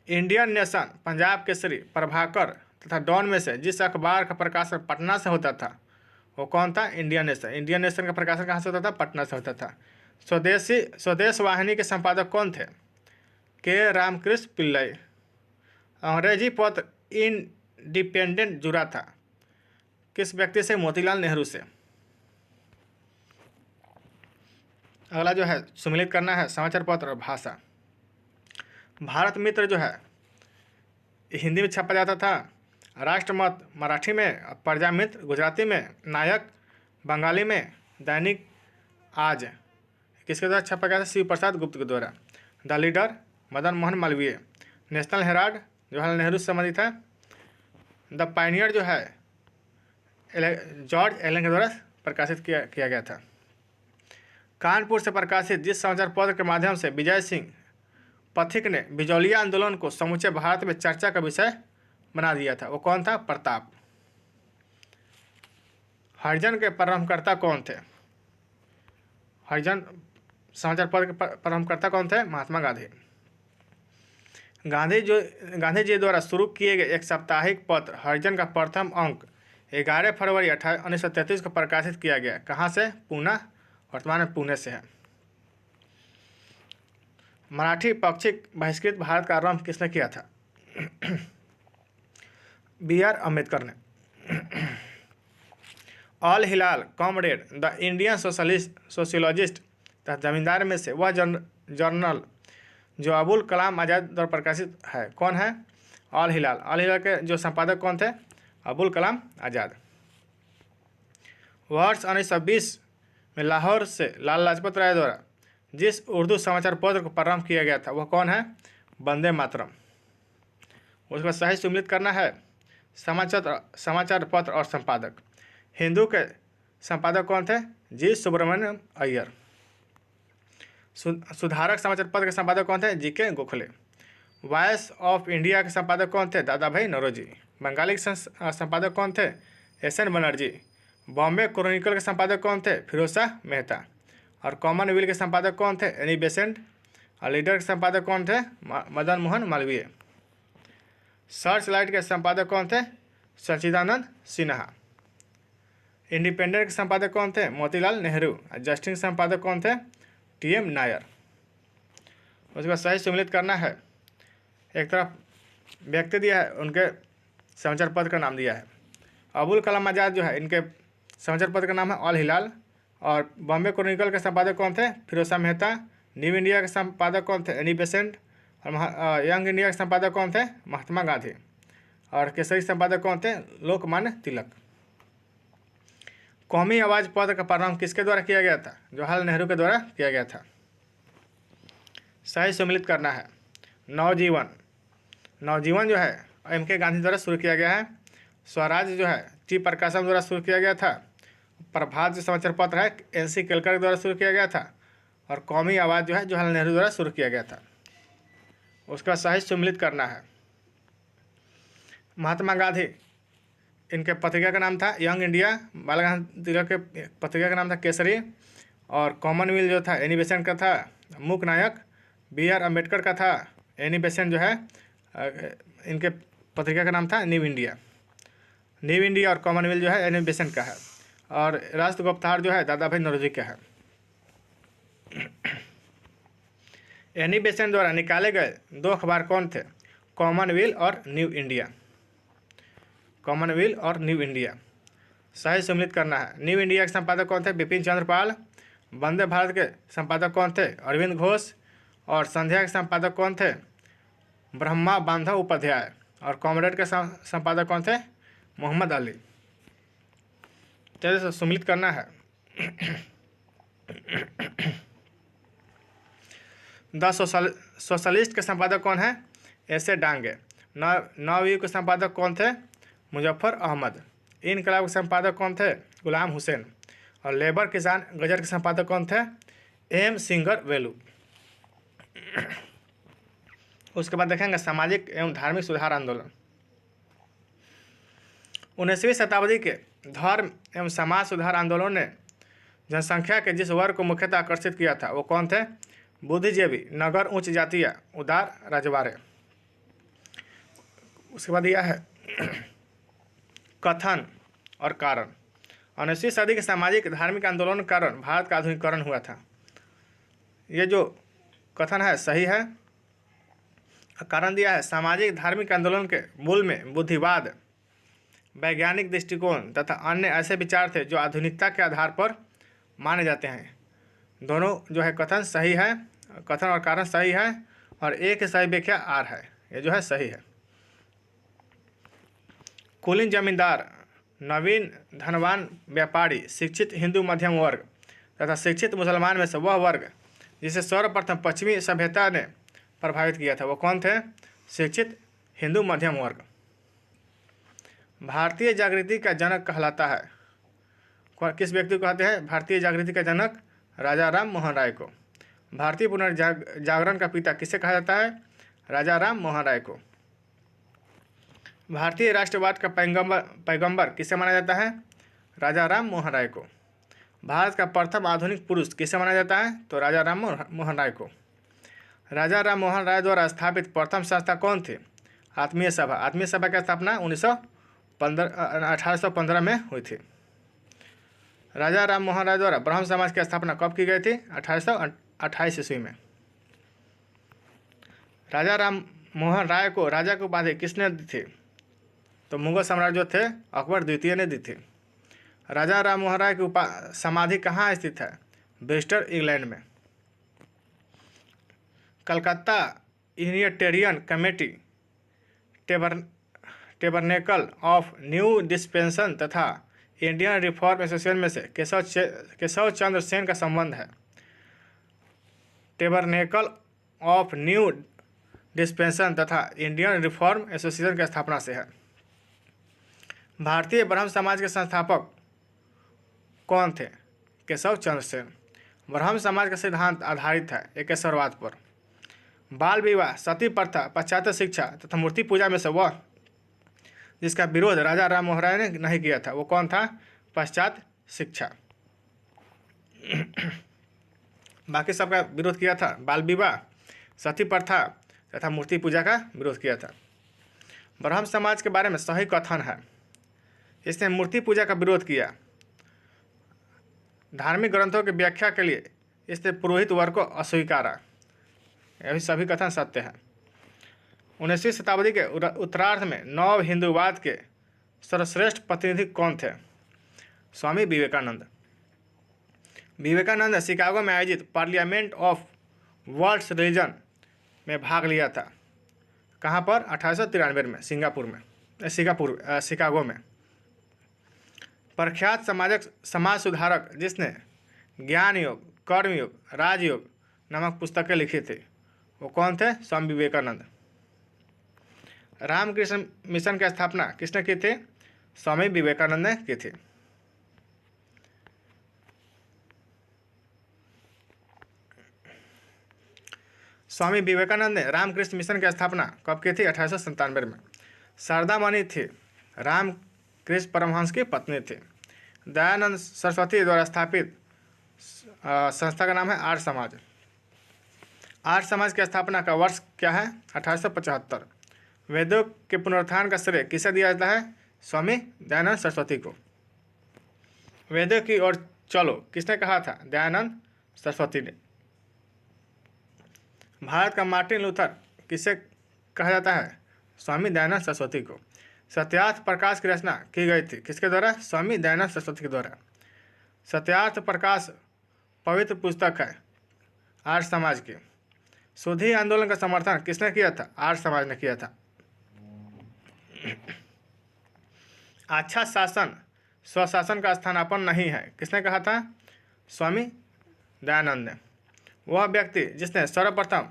इंडियन नेशन, पंजाब केसरी, प्रभाकर तथा डॉन में से जिस अखबार का प्रकाशन पटना से होता था, वो कौन था? Indian nation. इंडियन नेशन का प्रकाशन कहाँ से होता था? पटना से होता था। स्वदेश वाहिनी के संपादक कौन थे? के रामकृष्ण पिल्लई। अंग्रेजी पत्र इंडिपेंडेंट जुड़ा था, किस व्यक्ति से? मोतीलाल नेहरू से। अगला जो है सम्मिलित करना है समाचार पत्र और भाषा। भारत मित्र जो है हिंदी में छपा जाता था, राष्ट्रमत मराठी में, प्रजा मित्र गुजराती में, नायक बंगाली में, दैनिक आज किसके द्वारा छपा गया था? शिव प्रसाद गुप्त के द्वारा। The leader Madan Mohan Malviya. National Herald Jawaharlal Nehru से संबंधित है। द पायनियर जो है जॉर्ज एलन के द्वारा प्रकाशित किया गया था। कानपुर से प्रकाशित जिस समाचार पत्र के माध्यम से विजय सिंह पथिक ने बिजौलिया आंदोलन को समूचे भारत में चर्चा का विषय बना दिया था, वो कौन था? प्रताप। हरिजन के प्रारंभकर्ता कौन थे? हरिजन समाचार पत्र के प्रारंभकर्ता कौन थे? महात्मा गांधी। गांधी जी द्वारा शुरू किए गए एक साप्ताहिक पत्र हरिजन का प्रथम अंक 11 फरवरी 1933 को प्रकाशित किया गया। कहाँ से? पूना, वर्तमान में पुणे से है। मराठी पाक्षिक बहिष्कृत भारत का आरंभ किसने किया था? B.R. अम्बेडकर ने। अल हिलाल, कॉमरेड, द इंडियन सोशियोलॉजिस्ट तथा जमींदार में से वह जर्नल जो अबुल कलाम आज़ाद द्वारा प्रकाशित है, कौन है? अल हिलाल। अल हिलाल के जो संपादक कौन थे? अबुल कलाम आज़ाद। वर्ष 1920 में लाहौर से लाला लाजपत राय द्वारा जिस उर्दू समाचार पत्र को प्रारंभ किया गया था वह कौन है? वंदे मातरम। उसका सही सम्मिलित करना है समाचार पत्र और संपादक। हिंदू के संपादक कौन थे? जी सुब्रमण्यम अय्यर। सुधारक समाचार पत्र के संपादक कौन थे? GK. Gokhale. Voice of India के संपादक कौन थे? दादा भाई नौरोजी। बंगाली के संपादक कौन थे? एस.एन. बनर्जी। बॉम्बे क्रॉनिकल के संपादक कौन थे? फिरोज शाह मेहता। और कॉमनवेल्थ के संपादक कौन थे? Annie Besant. और लीडर के संपादक कौन थे? मदन मोहन मालवीय। सर्च लाइट के संपादक कौन थे? सच्चिदानंद सिन्हा। इंडिपेंडेंट के संपादक कौन थे? मोतीलाल नेहरू। जस्टिस के संपादक कौन थे? टी.एम. नायर। उसके बाद सही सम्मिलित करना है। एक तरफ व्यक्ति दिया है, उनके समाचार पत्र का नाम दिया है। अबुल कलाम आज़ाद जो है, इनके समाचार पत्र का नाम है ऑल हिलाल। और बॉम्बे क्रॉनिकल के संपादक कौन थे? फिरोज शाह मेहता। न्यू इंडिया के संपादक कौन थे? Annie Besant. और यंग इंडिया के संपादक कौन थे? महात्मा गांधी। और केसरी संपादक कौन थे? लोकमान्य तिलक। कौमी आवाज़ पत्र का प्रारंभ किसके द्वारा किया गया था? जवाहरलाल नेहरू के द्वारा किया गया था। सही सम्मिलित करना है। नवजीवन जो है M.K. गांधी द्वारा शुरू किया गया है। स्वराज जो है टी प्रकाशम द्वारा शुरू किया गया था। प्रभात जो समाचार पत्र है N.C. केलकर द्वारा शुरू किया गया था। और कौमी आवाज़ जो है जवाहरलाल नेहरू द्वारा शुरू किया गया था। उसका सही सम्मिलित करना है। महात्मा गांधी, इनके पत्रिका का नाम था यंग इंडिया। बाल गंगाधर तिलक के पत्रिका का नाम था केसरी। और कॉमनवेल्थ जो था एनी बेसेंट का था। मूक नायक B.R. अम्बेडकर का था। एनी बेसेंट जो है इनके पत्रिका का नाम था न्यू इंडिया। और कॉमनवेल्थ जो है एनी बेसेंट का है। और राष्ट्र गुप्तहार जो है दादा भाई नौरोजी का है। एनी बेसेंट द्वारा निकाले गए 2 अखबार कौन थे? कॉमनवेल्थ और न्यू इंडिया। सही सम्मिलित करना है। न्यू इंडिया के संपादक कौन थे? बिपिन चंद्र पाल। वंदे भारत के संपादक कौन थे? अरविंद घोष। और संध्या के संपादक कौन थे? ब्रह्मा बांधव उपाध्याय। और कॉमरेड के संपादक कौन थे? मोहम्मद अली। चलिए सम्मिलित करना है। द सोशलिस्ट के संपादक कौन है? एस.ए. डांगे। नवयुग के संपादक कौन थे? मुजफ्फर अहमद। इनकलाब के संपादक कौन थे? गुलाम हुसैन। और लेबर किसान गजर के संपादक कौन थे? एम सिंगर वेलू। उसके बाद देखेंगे सामाजिक एवं धार्मिक सुधार आंदोलन। 19वीं शताब्दी के धर्म एवं समाज सुधार आंदोलन ने जनसंख्या के जिस वर्ग को मुख्यतः आकर्षित किया था वो कौन थे? बुद्धिजीवी, नगर, उच्च जातीय, उदार, रजवाड़े। उसके बाद यह है कथन और कारण। 19वीं सदी के सामाजिक धार्मिक आंदोलन के कारण भारत का आधुनिकीकरण हुआ था। ये जो कथन है सही है। कारण दिया है सामाजिक धार्मिक आंदोलन के मूल में बुद्धिवाद, वैज्ञानिक दृष्टिकोण तथा अन्य ऐसे विचार थे जो आधुनिकता के आधार पर माने जाते हैं। दोनों जो है कथन सही है, कथन और कारण सही है। और एक सही व्याख्या आर है, ये जो है सही है। कुलीन जमींदार, नवीन धनवान व्यापारी, शिक्षित हिंदू मध्यम वर्ग तथा शिक्षित मुसलमान में से वह वर्ग जिसे सर्वप्रथम पश्चिमी सभ्यता ने प्रभावित किया था वो कौन थे? शिक्षित हिंदू मध्यम वर्ग। भारतीय जागृति का जनक कहलाता है, किस व्यक्ति को कहते हैं भारतीय जागृति का जनक? राजा राम मोहन राय को। भारतीय पुनर्जागरण का पिता किसे कहा जाता है? राजा राम मोहन राय को। भारतीय राष्ट्रवाद का पैगंबर किसे माना जाता है? राजा राम मोहन राय को। भारत का प्रथम आधुनिक पुरुष किसे माना जाता है? तो राजा राम मोहन राय को। राजा राम मोहन राय द्वारा स्थापित प्रथम संस्था कौन थी? आत्मीय सभा। आत्मीय सभा की स्थापना 1815 में हुई थी। राजा राम मोहन राय द्वारा ब्रह्म समाज की स्थापना कब की गई थी? 1828 ईस्वी में। राजा राम मोहन राय को राजा की उपाधि किसने दी थी? तो मुगल सम्राट जो थे अकबर द्वितीय ने दी थी। राजा राम मोहन राय की समाधि कहाँ स्थित है? ब्रिस्टल, इंग्लैंड में। Calcutta Unitarian committee, tabernacle of new डिस्पेंसन तथा इंडियन रिफॉर्म एसोसिएशन में से केशव चंद्र सेन का संबंध है। टेबरनेकल ऑफ न्यू डिस्पेंसन तथा इंडियन रिफॉर्म एसोसिएशन की स्थापना से है। भारतीय ब्रह्म समाज के संस्थापक कौन थे? केशव चंद्र सेन। ब्रह्म समाज का सिद्धांत आधारित है एकेश्वरवाद पर। बाल विवाह, सती प्रथा, पाश्चात्य शिक्षा तथा मूर्ति पूजा में से वह जिसका विरोध राजा राम मोहन राय ने नहीं किया था वो कौन था? पाश्चात्य शिक्षा। बाकी सबका विरोध किया था। बाल विवाह, सती प्रथा तथा मूर्ति पूजा का विरोध किया था। ब्रह्म समाज के बारे में सही कथन है, इसने मूर्ति पूजा का विरोध किया। धार्मिक ग्रंथों की व्याख्या के लिए इसने पुरोहित वर्ग को अस्वीकारा। यह सभी कथन सत्य है। 19वीं शताब्दी के उत्तरार्ध में नव हिंदूवाद के सर्वश्रेष्ठ प्रतिनिधि कौन थे? स्वामी विवेकानंद। विवेकानंद ने शिकागो में आयोजित पार्लियामेंट ऑफ वर्ल्ड्स रिलीजन में भाग लिया था। कहाँ पर? 1893 में शिकागो में। प्रख्यात समाज सुधारक जिसने ज्ञान योग, कर्मयोग, राजयोग नामक पुस्तकें लिखी थी वो कौन थे? स्वामी विवेकानंद। रामकृष्ण मिशन की स्थापना किसने की थी? स्वामी विवेकानंद ने की थी। स्वामी विवेकानंद ने रामकृष्ण मिशन की स्थापना कब की थी? 1897 में। शारदा मणि थी रामकृष्ण परमहंस की पत्नी थी। दयानंद सरस्वती द्वारा स्थापित संस्था का नाम है आर्य समाज। आर्य समाज की स्थापना का वर्ष क्या है? 1875। वेदों के पुनरुत्थान का श्रेय किसे दिया जाता है? स्वामी दयानंद सरस्वती को। वेदों की ओर चलो किसने कहा था? दयानंद सरस्वती ने। भारत का मार्टिन लूथर किसे कहा जाता है? स्वामी दयानंद सरस्वती को। सत्यार्थ प्रकाश की रचना की गई थी किसके द्वारा? स्वामी दयानंद सरस्वती के द्वारा। सत्यार्थ प्रकाश पवित्र पुस्तक है आर्य समाज की। शोधी आंदोलन का समर्थन किसने किया था? आर्य समाज ने किया था। अच्छा शासन स्वशासन का स्थानापन्न नहीं है किसने कहा था? स्वामी दयानंद ने। वह व्यक्ति जिसने सर्वप्रथम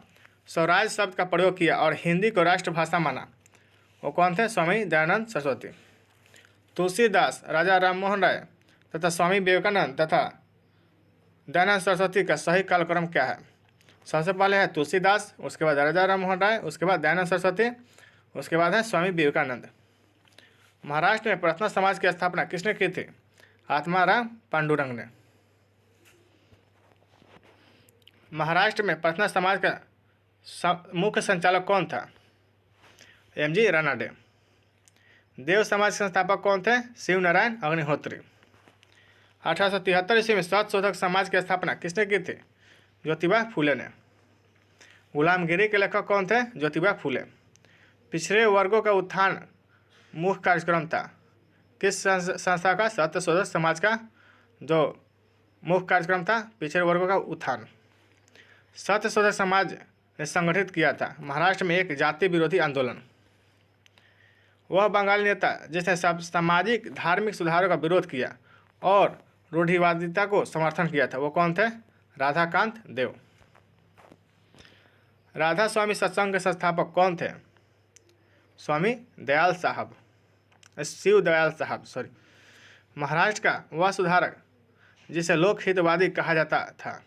स्वराज शब्द का प्रयोग किया और हिंदी को राष्ट्रभाषा माना वो कौन थे? स्वामी दयानंद सरस्वती। तुलसीदास, राजा राममोहन राय तथा स्वामी विवेकानंद तथा दयानंद सरस्वती का सही कालक्रम क्या है? सबसे पहले है तुलसीदास, उसके बाद राजा राममोहन राय, उसके बाद दयानंद सरस्वती, उसके बाद है स्वामी विवेकानंद। महाराष्ट्र में प्रार्थना समाज की स्थापना किसने की थी? आत्माराम पांडुरंग ने। महाराष्ट्र में प्रार्थना समाज का मुख्य संचालक कौन था? एमजी रानाडे। देव समाज के संस्थापक कौन थे? शिव नारायण अग्निहोत्री। 1873 ईस्वी में सत्यशोधक समाज की स्थापना किसने की थी? ज्योतिबा फूले ने। गुलामगिरी के लेखक कौन थे? ज्योतिबा फूले। पिछड़े वर्गों का उत्थान मुख्य कार्यक्रम था किस संस्था का? सत्यशोधक समाज का जो मुख्य कार्यक्रम था पिछड़े वर्गों का उत्थान। सत्यशोधक समाज ने संगठित किया था महाराष्ट्र में एक जाति विरोधी आंदोलन। वह बंगाली नेता जिसने सामाजिक धार्मिक सुधारों का विरोध किया और रूढ़िवादिता को समर्थन किया था वो कौन थे? राधाकांत देव। राधा स्वामी सत्संग के संस्थापक कौन थे? स्वामी दयाल साहब, शिव दयाल साहब सॉरी। महाराष्ट्र का वह सुधारक जिसे लोकहितवादी कहा जाता था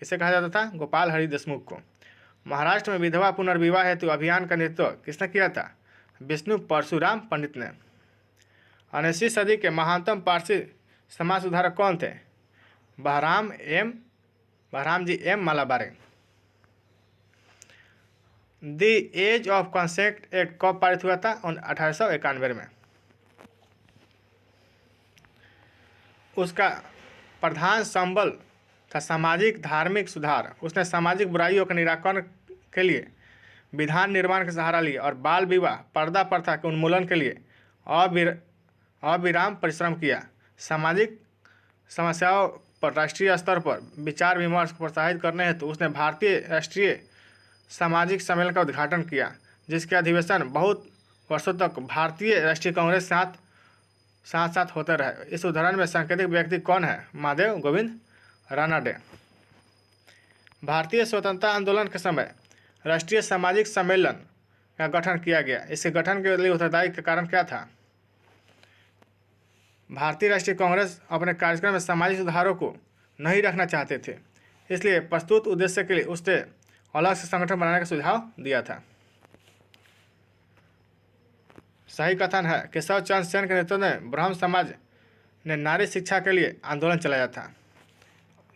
किसे कहा जाता था? गोपाल हरि देशमुख को। महाराष्ट्र में विधवा पुनर्विवाह हेतु अभियान का नेतृत्व किसने किया था? विष्णु परशुराम पंडित ने। 19वीं सदी के महानतम पारसी समाज सुधारक कौन थे? Behram ji M Malabari. The age of consent act कब पारित हुआ था? 1891 में। उसका प्रधान संबल था सामाजिक धार्मिक सुधार। उसने सामाजिक बुराइयों के निराकरण के लिए विधान निर्माण का सहारा लिया और बाल विवाह, पर्दा प्रथा के उन्मूलन के लिए अविराम परिश्रम किया। सामाजिक समस्याओं पर राष्ट्रीय स्तर पर विचार विमर्श को प्रोत्साहित करने हेतु उसने भारतीय राष्ट्रीय सामाजिक सम्मेलन का उद्घाटन किया जिसके अधिवेशन बहुत वर्षों तक भारतीय राष्ट्रीय कांग्रेस साथ साथ होते रहे। इस उदाहरण में सांकेतिक व्यक्ति कौन है? महादेव गोविंद रानाडे। भारतीय स्वतंत्रता आंदोलन के समय राष्ट्रीय सामाजिक सम्मेलन का गठन किया गया। इसके गठन के लिए उत्तरदायी का कारण क्या था? भारतीय राष्ट्रीय कांग्रेस अपने कार्यक्रम में सामाजिक सुधारों को नहीं रखना चाहते थे, इसलिए प्रस्तुत उद्देश्य के लिए उसने अलग से संगठन बनाने का सुझाव दिया था। सही कथन है केशव चंद्र सेन के नेतृत्व में ब्रह्म समाज ने नारी शिक्षा के लिए आंदोलन चलाया था।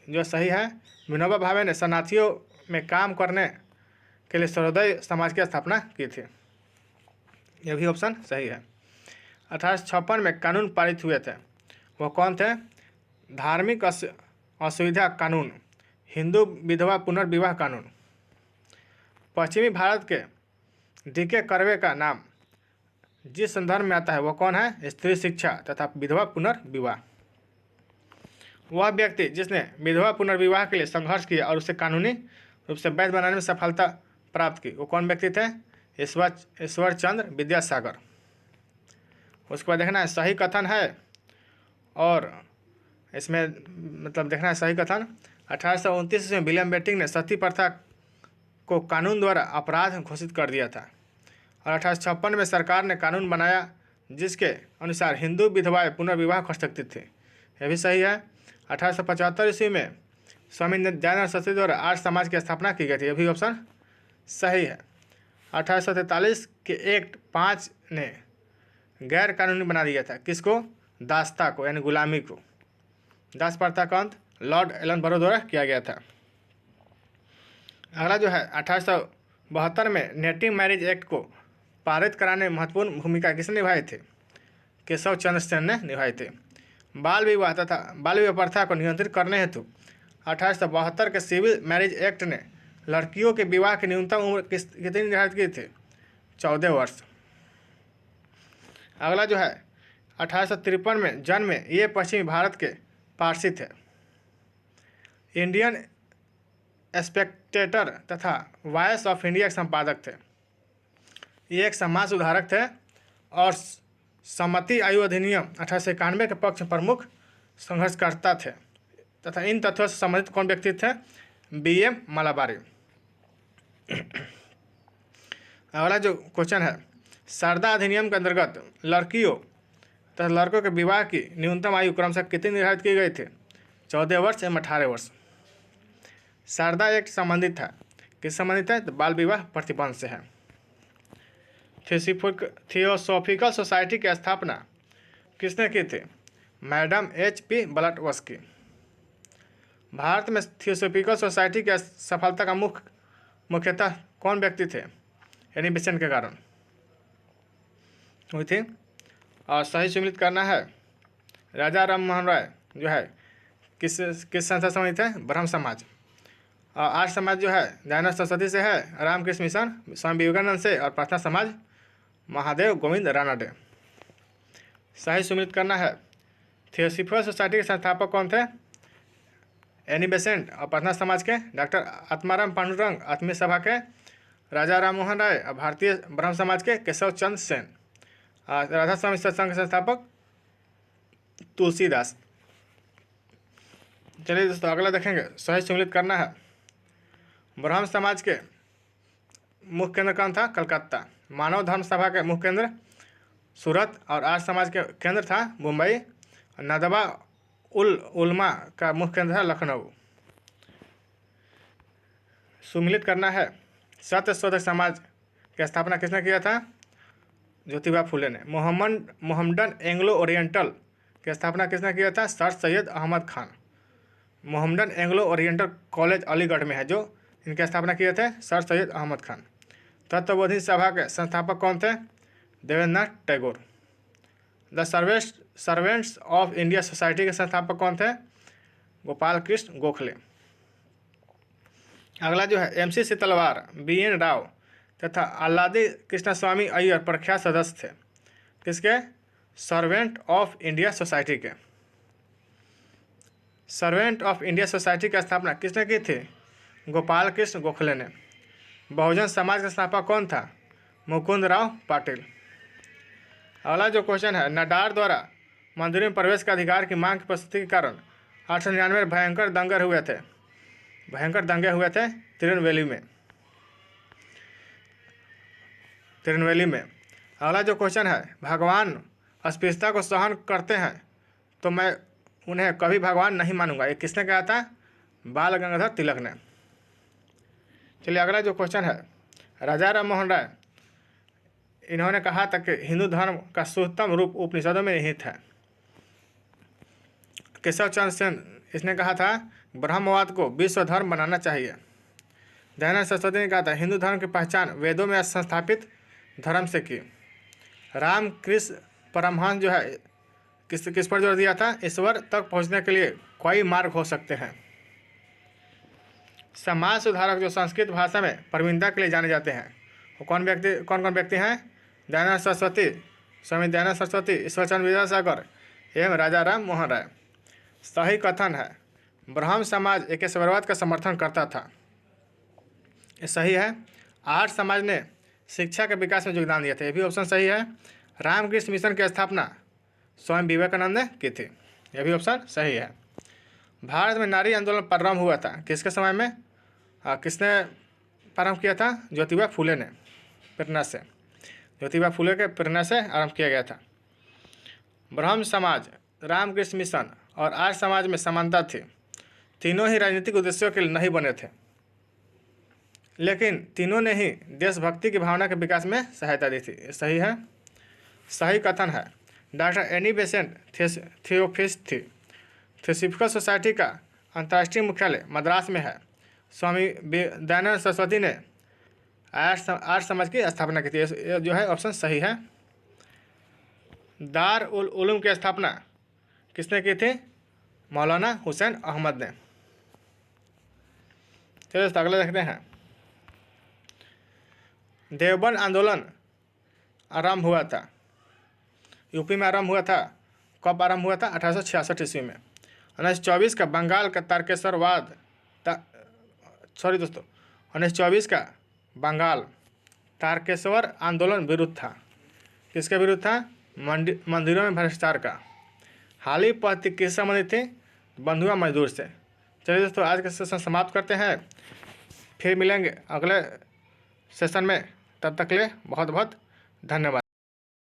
जो सही है, विनोबा भावे ने शरणार्थियों में काम करने के लिए सर्वोदय समाज की स्थापना की थी। यह भी ऑप्शन सही है। 1856 में कानून पारित हुए थे, वो कौन थे? धार्मिक असुविधा कानून, हिंदू विधवा पुनर्विवाह कानून। पश्चिमी भारत के डीके कर्वे का नाम जिस संदर्भ में आता है वो कौन है? स्त्री शिक्षा तथा विधवा पुनर्विवाह। वह व्यक्ति जिसने विधवा पुनर्विवाह के लिए संघर्ष किया और उसे कानूनी रूप से वैध बनाने में सफलता प्राप्त की, वो कौन व्यक्ति थे? ईश्वर चंद्र विद्यासागर। उसके बाद देखना है सही कथन है, और इसमें मतलब देखना है सही कथन। 1829 में विलियम बेंटिंक ने सती प्रथा को कानून द्वारा अपराध घोषित कर दिया था, और 1856 में सरकार ने कानून बनाया जिसके अनुसार हिंदू विधवाएं पुनर्विवाह कर सकती थी। यह भी सही है। 1875 ईस्वी में स्वामी दयानंद सरस्वती द्वारा आर्य समाज की स्थापना की गई थी। यह भी ऑप्शन सही है। 1843 के एक्ट 5 ने गैर कानूनी बना दिया था किसको? दासता को, यानी गुलामी को। दास प्रथा का अंत लॉर्ड एलनबरो द्वारा किया गया था। अगला जो है 1872 में नेटिव मैरिज एक्ट को पारित कराने में महत्वपूर्ण भूमिका किसने निभाए थे? केशव चंद्र सेन ने निभाए थे। बाल विवाह तथा बाल विवाह प्रथा को नियंत्रित करने हेतु 1872 के सिविल मैरिज एक्ट ने लड़कियों के विवाह की न्यूनतम उम्र कितनी निर्धारित की थी? 14 वर्ष। अगला जो है 1853 में जन्मे ये पश्चिमी भारत के पारसी थे। इंडियन स्पेक्टेटर तथा वॉइस ऑफ इंडिया के संपादक थे। ये एक समाज सुधारक थे और सम्मति आयु अधिनियम 1891 के पक्ष में प्रमुख संघर्षकर्ता थे तथा इन तथ्यों से संबंधित कौन व्यक्ति थे? BM मलाबारी। अगला जो क्वेश्चन है शारदा अधिनियम के अंतर्गत लड़कियों तथा लड़कों के विवाह की न्यूनतम आयु क्रमशः कितनी निर्धारित की गई थी? 14 वर्ष एवं 18 वर्ष। शारदा एक्ट संबंधित था, किस संबंधित है? तो बाल विवाह प्रतिबंध से है। थियोसॉफिकल सोसाइटी की स्थापना किसने की थी? Madam HP ब्लैटवस्की। भारत में थियोसॉफिकल सोसाइटी की सफलता का मुख्यतः कौन व्यक्ति थे? एनी बेसेंट के कारण हुई थी। और सही सम्मिलित करना है राजा राम मोहन राय जो है किस संस्था संबंधित है? ब्रह्म समाज। और आर्य समाज जो है दयानंद सरस्वती से है, रामकृष्ण मिशन स्वामी विवेकानंद से, और प्रार्थना समाज महादेव गोविंद रानडे। सही सम्मिलित करना है थियोसॉफिकल सोसाइटी के संस्थापक कौन थे? Annie Besant. और प्रार्थना समाज के डॉक्टर आत्माराम पांडुरंग, आत्मीय सभा के राजा राम मोहन राय, और भारतीय ब्रह्म समाज के केशव चंद्र सेन, राधा स्वामी सत्संग के संस्थापक तुलसीदास। चलिए दोस्तों अगला देखेंगे सही सम्मिलित करना है। ब्रह्म समाज के मुख्य केंद्र कौन था? कलकत्ता। मानव धर्म सभा के मुख्य केंद्र सूरत, और आर्य समाज के केंद्र था मुंबई। नदवा उलमा का मुख्य केंद्र था लखनऊ। सम्मिलित करना है सत्यशोधक समाज की स्थापना किसने किया था? ज्योतिबा फुले ने। मोहम्मडन एंग्लो ओरिएंटल की स्थापना किसने किया था? Sir Syed Ahmad Khan. Mohammedan Anglo Oriental college Aligarh में है, जो इनकी स्थापना किए थे सर सैयद अहमद खान। तत्वबोधि सभा के संस्थापक कौन थे? Debendranath Tagore. The servants of India society के संस्थापक कौन थे? गोपाल कृष्ण गोखले। अगला जो है MC सीतलवार, BN राव तथा आल्लादी कृष्णस्वामी अय्यर प्रख्यात सदस्य थे किसके? सर्वेंट ऑफ इंडिया सोसाइटी के। सर्वेंट ऑफ इंडिया सोसाइटी की स्थापना किसने की थी? गोपाल कृष्ण गोखले ने। बहुजन समाज का स्थापक कौन था? मुकुंद राव पाटिल। अगला जो क्वेश्चन है नाडार द्वारा मंदिरों में प्रवेश का अधिकार की मांग की प्रस्तुति के कारण 1899 में भयंकर दंगे हुए थे। भयंकर दंगे हुए थे तिरुनेलवेली में। अगला जो क्वेश्चन है, भगवान अस्पृश्यता को सहन करते हैं तो मैं उन्हें कभी भगवान नहीं मानूंगा, ये किसने कहा था? बाल गंगाधर तिलक ने। चलिए अगला जो क्वेश्चन है, राजा राम मोहन राय, इन्होंने कहा था कि हिंदू धर्म का शुद्धतम रूप उपनिषदों में निहित है। केशव चंद्र सेन, इसने कहा था ब्रह्मवाद को विश्व धर्म बनाना चाहिए। दयानंद सरस्वती ने कहा था हिंदू धर्म की पहचान वेदों में संस्थापित धर्म से की। रामकृष्ण परमहंस जो है किस पर जोर दिया था? ईश्वर तक पहुंचने के लिए कई मार्ग हो सकते हैं। समाज सुधारक जो संस्कृत भाषा में प्रवीणता के लिए जाने जाते हैं वो कौन कौन व्यक्ति हैं? दयानंद सरस्वती, स्वामी दयानंद सरस्वती, ईश्वरचंद्र विद्यासागर एवं राजा राम मोहन राय। सही कथन है, ब्रह्म समाज एकेश्वरवाद का समर्थन करता था, ये सही है। आर्य समाज ने शिक्षा के विकास में योगदान दिया था, ये भी ऑप्शन सही है। रामकृष्ण मिशन की स्थापना स्वामी विवेकानंद ने की थी, यह भी ऑप्शन सही है। भारत में नारी आंदोलन प्रारंभ हुआ था किसके समय में? किसने प्रारंभ किया था? ज्योतिबा फुले ने प्रेरणा से, ज्योतिबा फुले के प्रेरणा से आरंभ किया गया था। ब्रह्म समाज, रामकृष्ण मिशन और आर्य समाज में समानता थी। तीनों ही राजनीतिक उद्देश्यों के लिए नहीं बने थे, लेकिन तीनों ने ही देशभक्ति की भावना के विकास में सहायता दी थी, सही है। सही कथन है, doctor Annie Besant theosophical society का अंतर्राष्ट्रीय मुख्यालय मद्रास में है। स्वामी दयानंद सरस्वती ने आर्य समाज की स्थापना की थी, ये जो है ऑप्शन सही है। दार उल उलूम की स्थापना किसने की थी? मौलाना हुसैन अहमद ने। चलिए अगला देखते हैं, देवबंद आंदोलन आरंभ हुआ था, यूपी में आरंभ हुआ था। कब आरंभ हुआ था? 1866 ईस्वी में। 1924 का बंगाल का तारकेश्वरवाद, 1924 का बंगाल तारकेश्वर आंदोलन विरुद्ध था। किसके विरुद्ध था? मंदिरों में भ्रष्टाचार का। हाल ही पहल किससे संबंधित थी? बंधुआ मजदूर से। चलिए दोस्तों आज का सेशन समाप्त करते हैं, फिर मिलेंगे अगले सेशन में, तब तक के लिए बहुत बहुत धन्यवाद।